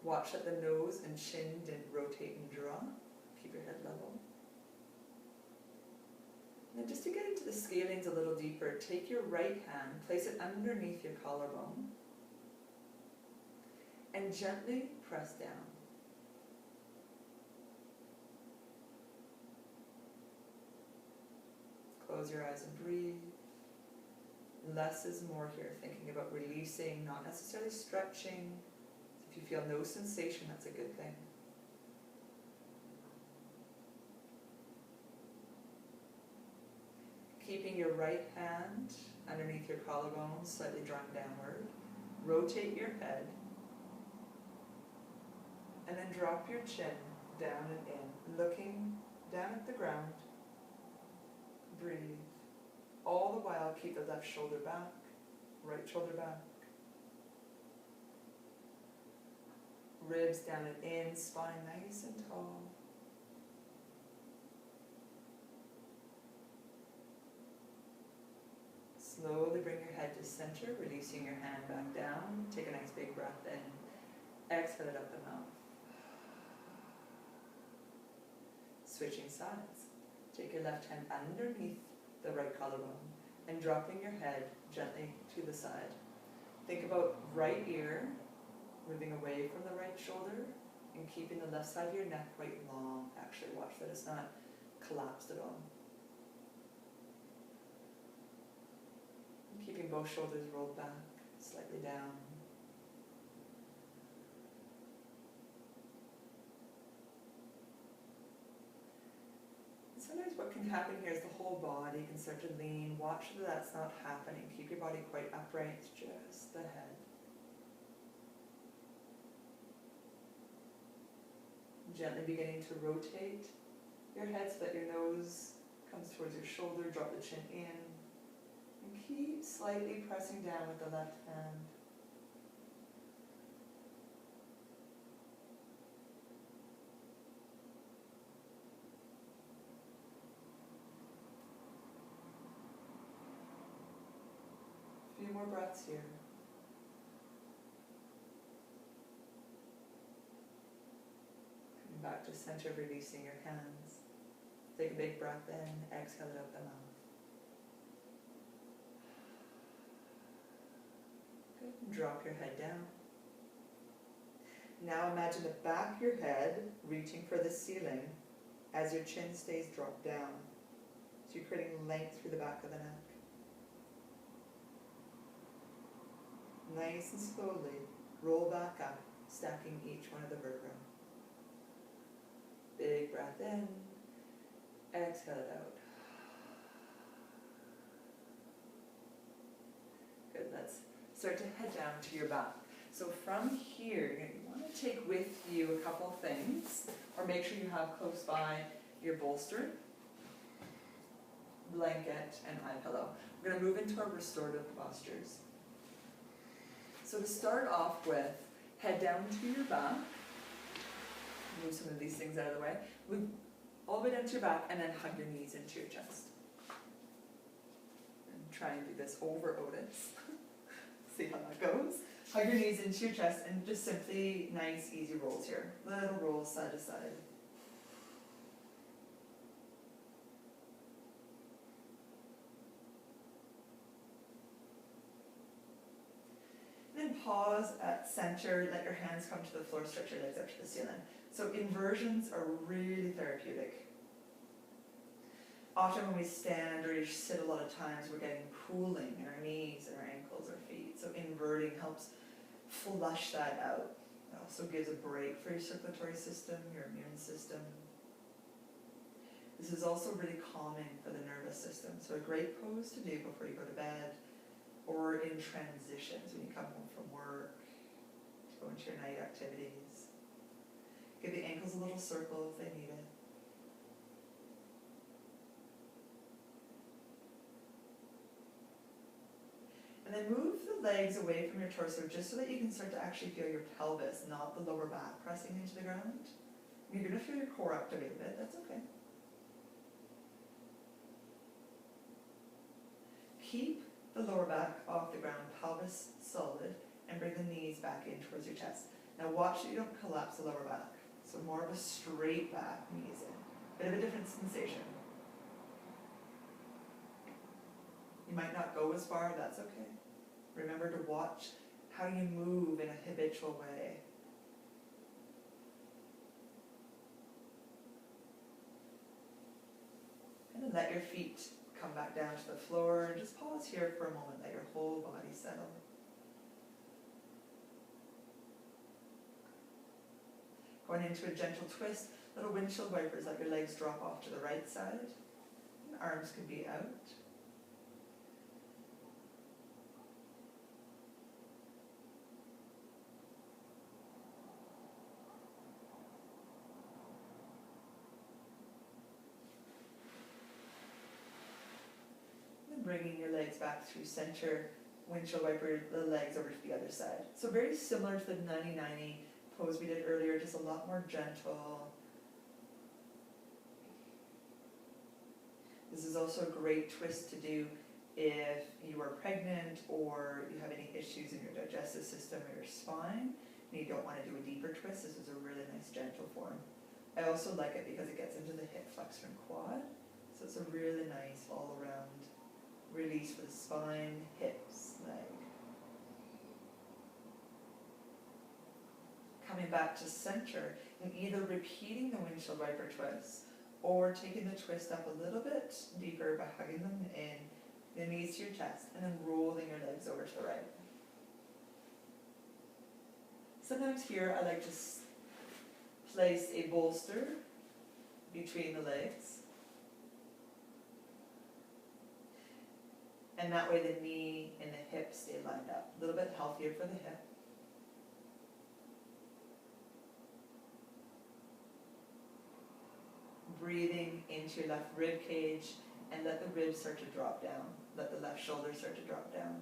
Watch that the nose and chin didn't rotate and draw. Keep your head level. And then just to get into the scalings a little deeper, take your right hand, place it underneath your collarbone, and gently press down. Close your eyes and breathe. Less is more here, thinking about releasing, not necessarily stretching. If you feel no sensation, that's a good thing. Keeping your right hand underneath your collarbone, slightly drawn downward. Rotate your head. And then drop your chin down and in, looking down at the ground. Breathe. All the while, keep the left shoulder back, right shoulder back. Ribs down and in, spine nice and tall. Slowly bring your head to center, releasing your hand back down. Take a nice big breath in. Exhale it up the mouth. Switching sides. Take your left hand underneath the right collarbone and dropping your head gently to the side. Think about right ear moving away from the right shoulder and keeping the left side of your neck quite long. Actually, watch that it's not collapsed at all. Keeping both shoulders rolled back, slightly down. Sometimes what can happen here is the whole body can start to lean. Watch that that's not happening. Keep your body quite upright, just the head. Gently beginning to rotate your head so that your nose comes towards your shoulder. Drop the chin in. And keep slightly pressing down with the left hand. A few more breaths here. Coming back to center, releasing your hands. Take a big breath in, exhale it up the mouth. Good. And drop your head down. Now imagine the back of your head reaching for the ceiling as your chin stays dropped down. So you're creating length through the back of the neck. Nice and slowly, roll back up, stacking each one of the vertebrae. Big breath in, exhale it out. Good, let's start to head down to your back. So from here, you want to take with you a couple things, or make sure you have close by your bolster, blanket, and eye pillow. We're going to move into our restorative postures. So to start off with, head down to your back. Move some of these things out of the way. Move all the way down to your back and then hug your knees into your chest. And try and do this over Otis. See how that goes. Hug your knees into your chest and just simply nice, easy rolls here. Little rolls side to side. Then pause at center, let your hands come to the floor, stretch your legs up to the ceiling. So inversions are really therapeutic. Often when we stand or sit a lot of times, we're getting pooling in our knees and our ankles or feet. So inverting helps flush that out. It also gives a break for your circulatory system, your immune system. This is also really calming for the nervous system. So a great pose to do before you go to bed, or in transitions when you come home from work, to go into your night activities. Give the ankles a little circle if they need it. And then move the legs away from your torso just so that you can start to actually feel your pelvis, not the lower back pressing into the ground. You're going to feel your core activate a bit, that's okay. Keep the lower back off the ground, pelvis solid, and bring the knees back in towards your chest. Now watch that you don't collapse the lower back. So more of a straight back, knees in. Bit of a different sensation. You might not go as far, that's okay. Remember to watch how you move in a habitual way. And then let your feet come back down to the floor and just pause here for a moment, let your whole body settle. Going into a gentle twist, little windshield wipers, let your legs drop off to the right side. And arms can be out. And bringing your legs back through center, windshield wiper the legs over to the other side. So very similar to the 90-90 pose we did earlier, just a lot more gentle. This is also a great twist to do if you are pregnant or you have any issues in your digestive system or your spine and you don't want to do a deeper twist. This is a really nice gentle form. I also like it because it gets into the hip flexor and quad. So it's a really nice all around release for the spine, hips, leg. Coming back to center and either repeating the windshield wiper twist or taking the twist up a little bit deeper by hugging them in, the knees to your chest, and then rolling your legs over to the right. Sometimes here I like to place a bolster between the legs. And that way the knee and the hip stay lined up. A little bit healthier for the hip. Breathing into your left rib cage and let the ribs start to drop down. Let the left shoulder start to drop down.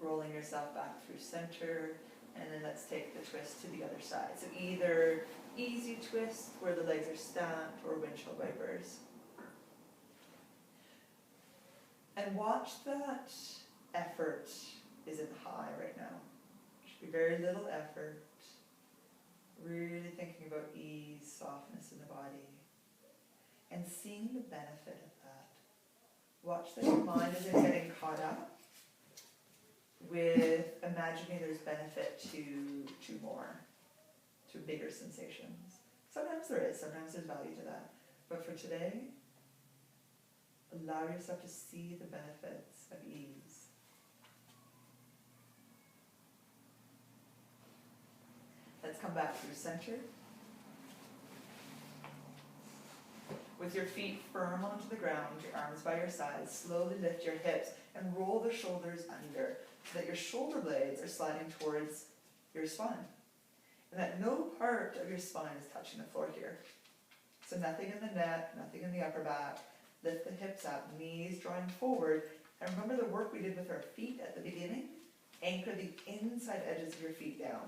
Rolling yourself back through center, and then let's take the twist to the other side. So either easy twist where the legs are stacked or windshield wipers. And watch that effort isn't high right now. Should be very little effort. Really thinking about ease, softness in the body, and seeing the benefit of that. Watch that your mind isn't getting caught up with imagining there's benefit to more, to bigger sensations. Sometimes there is, sometimes there's value to that. But for today, allow yourself to see the benefits of ease. Let's come back through center. With your feet firm onto the ground, your arms by your sides, slowly lift your hips and roll the shoulders under so that your shoulder blades are sliding towards your spine. And that no part of your spine is touching the floor here. So nothing in the neck, nothing in the upper back. Lift the hips up, knees drawing forward. And remember the work we did with our feet at the beginning? Anchor the inside edges of your feet down.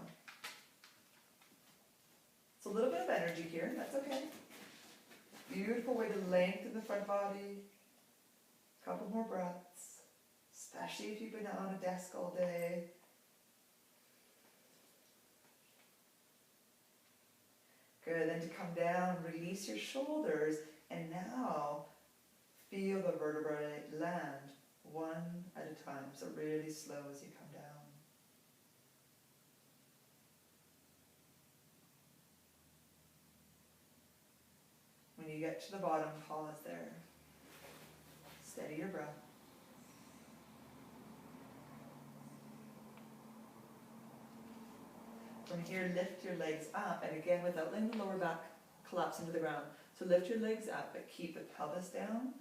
It's a little bit of energy here, that's okay. Beautiful way to lengthen the front body. Couple more breaths, especially if you've been on a desk all day. Good, then to come down, release your shoulders, and now feel the vertebrae land one at a time, so really slow as you come down. When you get to the bottom, pause there. Steady your breath. From here, lift your legs up, and again, without letting the lower back collapse into the ground. So lift your legs up, but keep the pelvis down.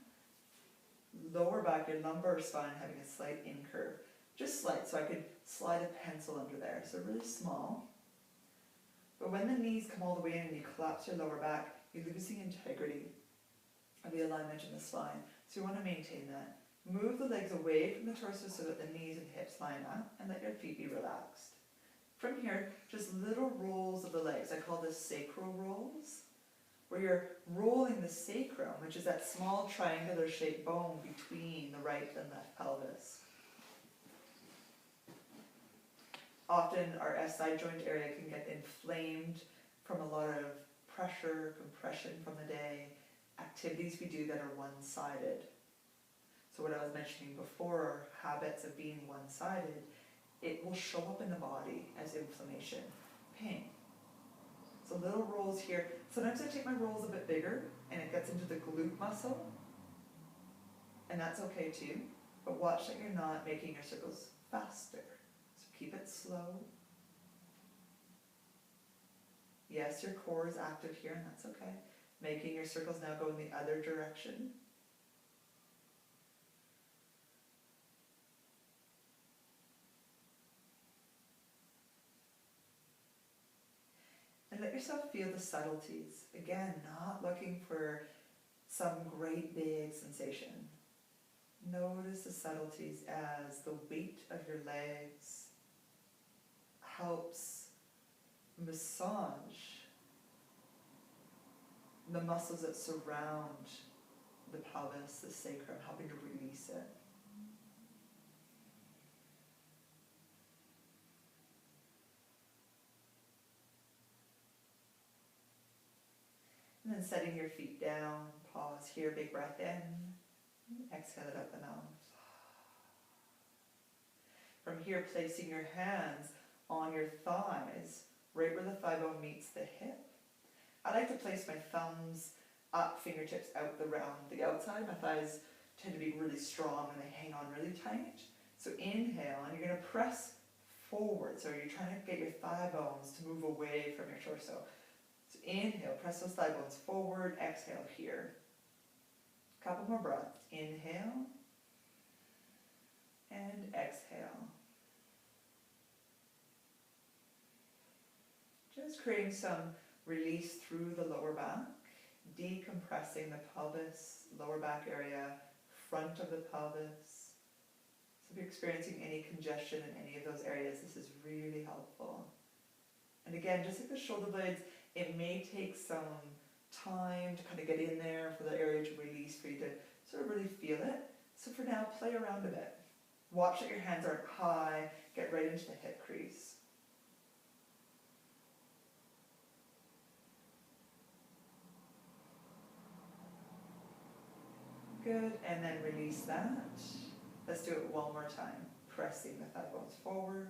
Lower back, your lumbar spine having a slight incurve. Just slight, so I could slide a pencil under there, so really small. But when the knees come all the way in and you collapse your lower back, you're losing integrity of the alignment in the spine. So you want to maintain that. Move the legs away from the torso so that the knees and hips line up, and let your feet be relaxed. From here, just little rolls of the legs. I call this sacral rolls, where you're rolling the sacrum, which is that small triangular shaped bone between the right and left pelvis. Often our SI joint area can get inflamed from a lot of pressure, compression from the day, activities we do that are one-sided. So what I was mentioning before, habits of being one-sided, it will show up in the body as inflammation, pain. So little rolls here. Sometimes I take my rolls a bit bigger and it gets into the glute muscle, and that's okay too, but watch that you're not making your circles faster. So keep it slow. Yes, your core is active here, and that's okay. Making your circles now go in the other direction. And let yourself feel the subtleties. Again, not looking for some great big sensation. Notice the subtleties as the weight of your legs helps massage the muscles that surround the pelvis, the sacrum, helping to release it. And then setting your feet down, pause here, big breath in, exhale it out the mouth. From here, placing your hands on your thighs, right where the thigh bone meets the hip. I like to place my thumbs up, fingertips out around the outside. My thighs tend to be really strong and they hang on really tight. So inhale, and you're going to press forward. So you're trying to get your thigh bones to move away from your torso. So inhale, press those thigh bones forward, exhale here. Couple more breaths. Inhale and exhale. Just creating some release through the lower back, decompressing the pelvis, lower back area, front of the pelvis. So if you're experiencing any congestion in any of those areas, this is really helpful. And again, just like the shoulder blades, it may take some time to kind of get in there for the area to release, for you to sort of really feel it. So for now, play around a bit. Watch that your hands aren't high, get right into the hip crease. Good, and then release that. Let's do it one more time. Pressing the thigh bones forward.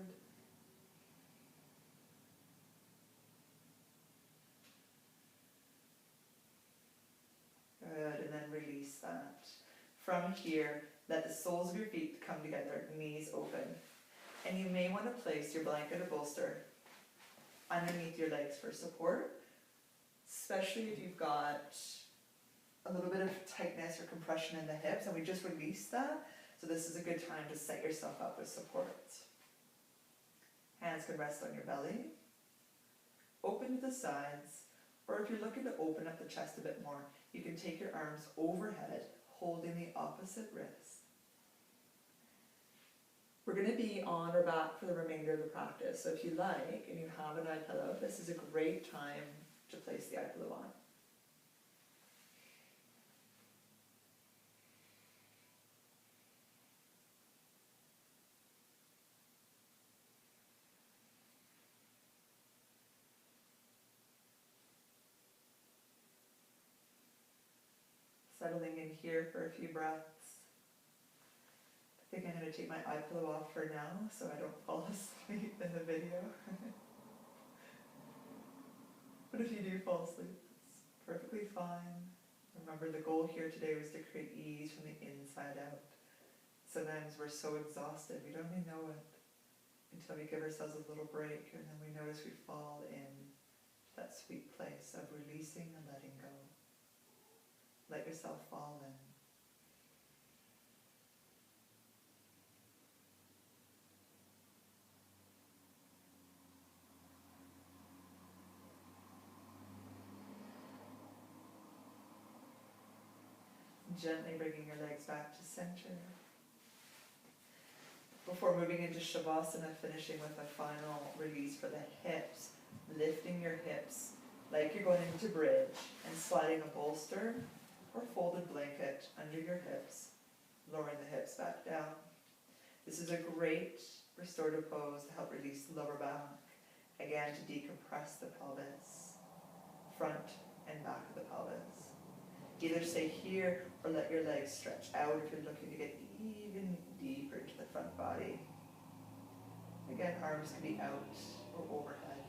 Good, and then release that. From here, let the soles of your feet come together, knees open. And you may want to place your blanket or bolster underneath your legs for support, especially if you've got a little bit of tightness or compression in the hips, and we just released that, so this is a good time to set yourself up with support. Hands can rest on your belly, open to the sides, or if you're looking to open up the chest a bit more, you can take your arms overhead, holding the opposite wrist. We're going to be on our back for the remainder of the practice, so if you like, and you have an eye pillow, this is a great time to place the eye pillow on. Settling in here for a few breaths. I think I'm going to take my eye pillow off for now so I don't fall asleep in the video. But if you do fall asleep, it's perfectly fine. Remember, the goal here today was to create ease from the inside out. Sometimes we're so exhausted, we don't even know it. until we give ourselves a little break, and then we notice we fall in that sweet place of releasing and letting go. Let yourself fall in. Gently bringing your legs back to center. Before moving into Shavasana, finishing with a final release for the hips, lifting your hips like you're going into bridge and sliding a bolster or folded blanket under your hips, lowering the hips back down. This is a great restorative pose to help release the lower back, again to decompress the pelvis, front and back of the pelvis. Either stay here or let your legs stretch out if you're looking to get even deeper into the front body. Again, arms can be out or overhead.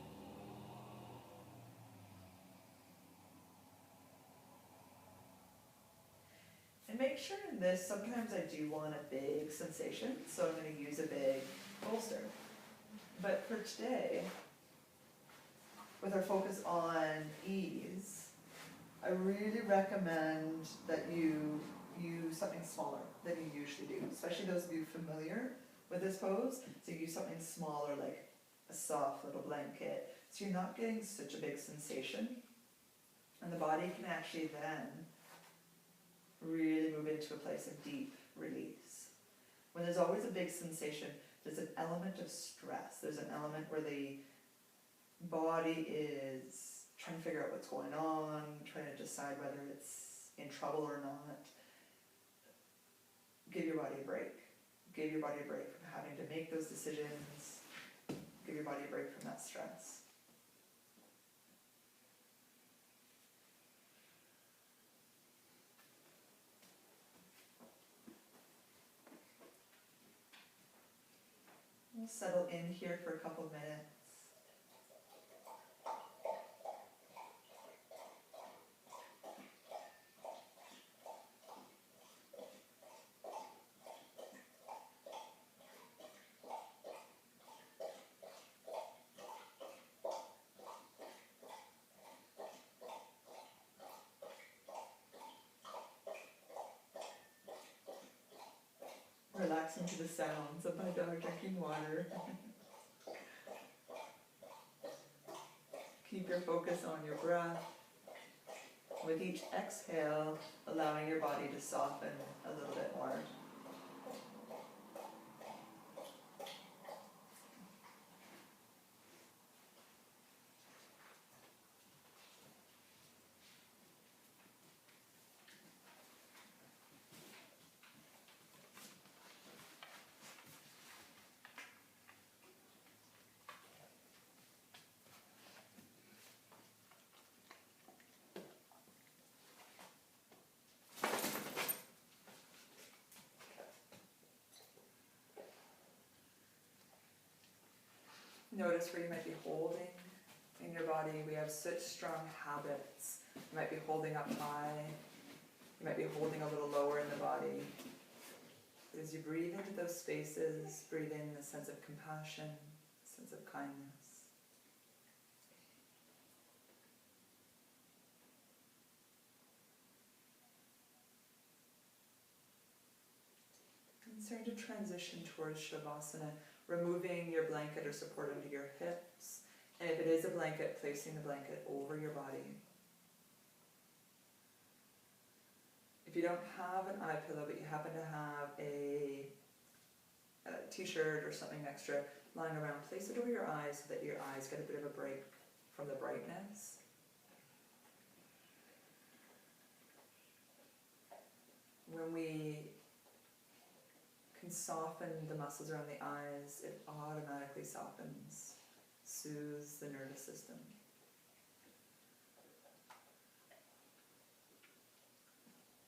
And make sure in this, sometimes I do want a big sensation, so I'm going to use a big bolster. But for today, with our focus on ease, I really recommend that you use something smaller than you usually do, especially those of you familiar with this pose. So use something smaller like a soft little blanket, so you're not getting such a big sensation, and the body can actually then really move into a place of deep release. When there's always a big sensation, there's an element of stress. There's an element where the body is trying to figure out what's going on, trying to decide whether it's in trouble or not. Give your body a break. Give your body a break from having to make those decisions. Give your body a break from that stress. We'll settle in here for a couple of minutes. Relaxing to the sounds of my dog drinking water. Keep your focus on your breath. With each exhale, allowing your body to soften a little bit more. Notice where you might be holding in your body. We have such strong habits. You might be holding up high. You might be holding a little lower in the body. As you breathe into those spaces, breathe in a sense of compassion, a sense of kindness. And starting to transition towards Shavasana, removing your blanket or support under your hips. And if it is a blanket, placing the blanket over your body. If you don't have an eye pillow, but you happen to have a t-shirt or something extra lying around, place it over your eyes so that your eyes get a bit of a break from the brightness. When we can soften the muscles around the eyes, it automatically softens, soothes the nervous system.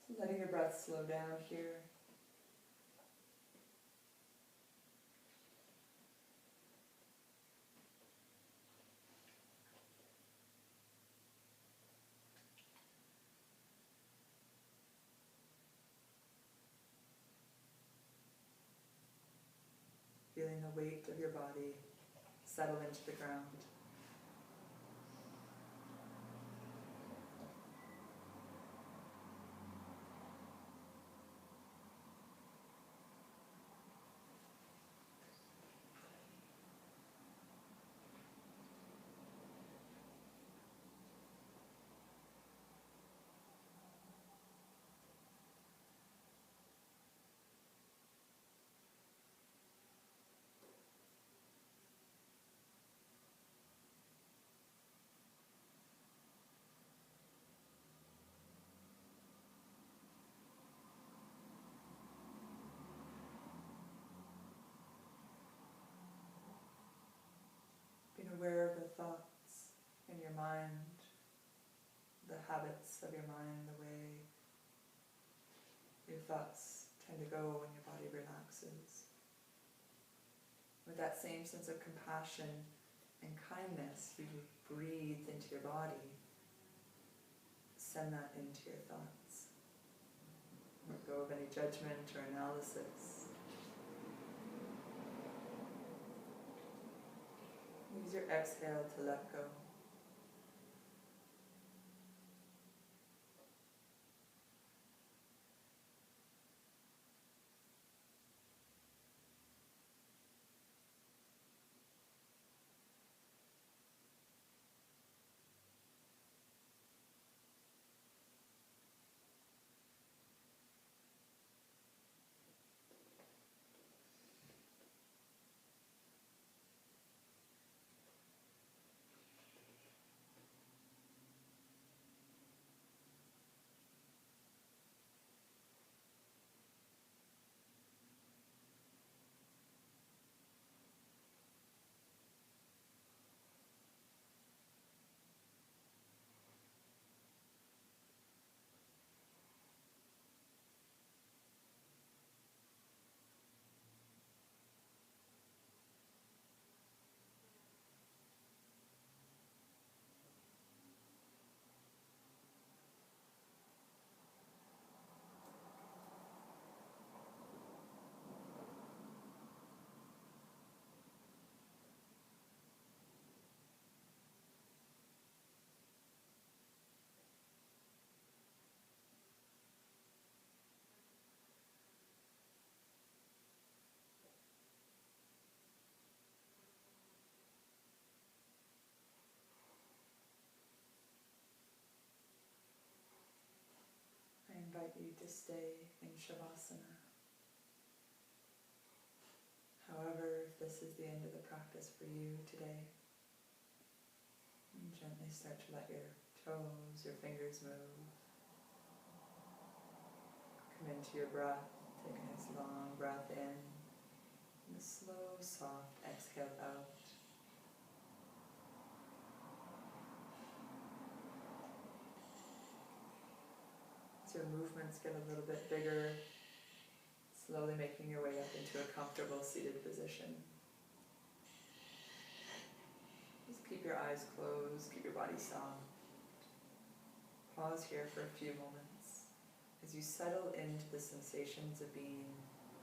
So letting your breath slow down here. Feeling the weight of your body settle into the ground. Being aware of the thoughts in your mind, the habits of your mind, the way your thoughts tend to go when your body relaxes. With that same sense of compassion and kindness, you breathe into your body. Send that into your thoughts. Let go of any judgment or analysis. Use your exhale to let go. I invite you to stay in Shavasana. However, if this is the end of the practice for you today, and gently start to let your toes, your fingers move. Come into your breath, take a nice long breath in, and a slow, soft exhale out. As your movements get a little bit bigger, slowly making your way up into a comfortable seated position. Just keep your eyes closed, keep your body soft. Pause here for a few moments as you settle into the sensations of being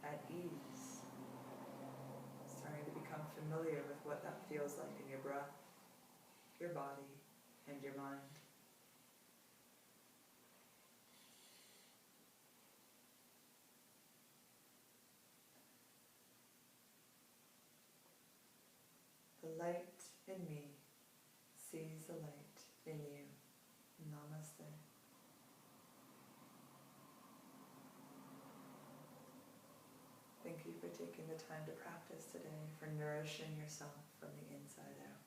at ease, starting to become familiar with what that feels like in your breath, your body, and your mind. The light in me sees the light in you. Namaste. Thank you for taking the time to practice today, for nourishing yourself from the inside out.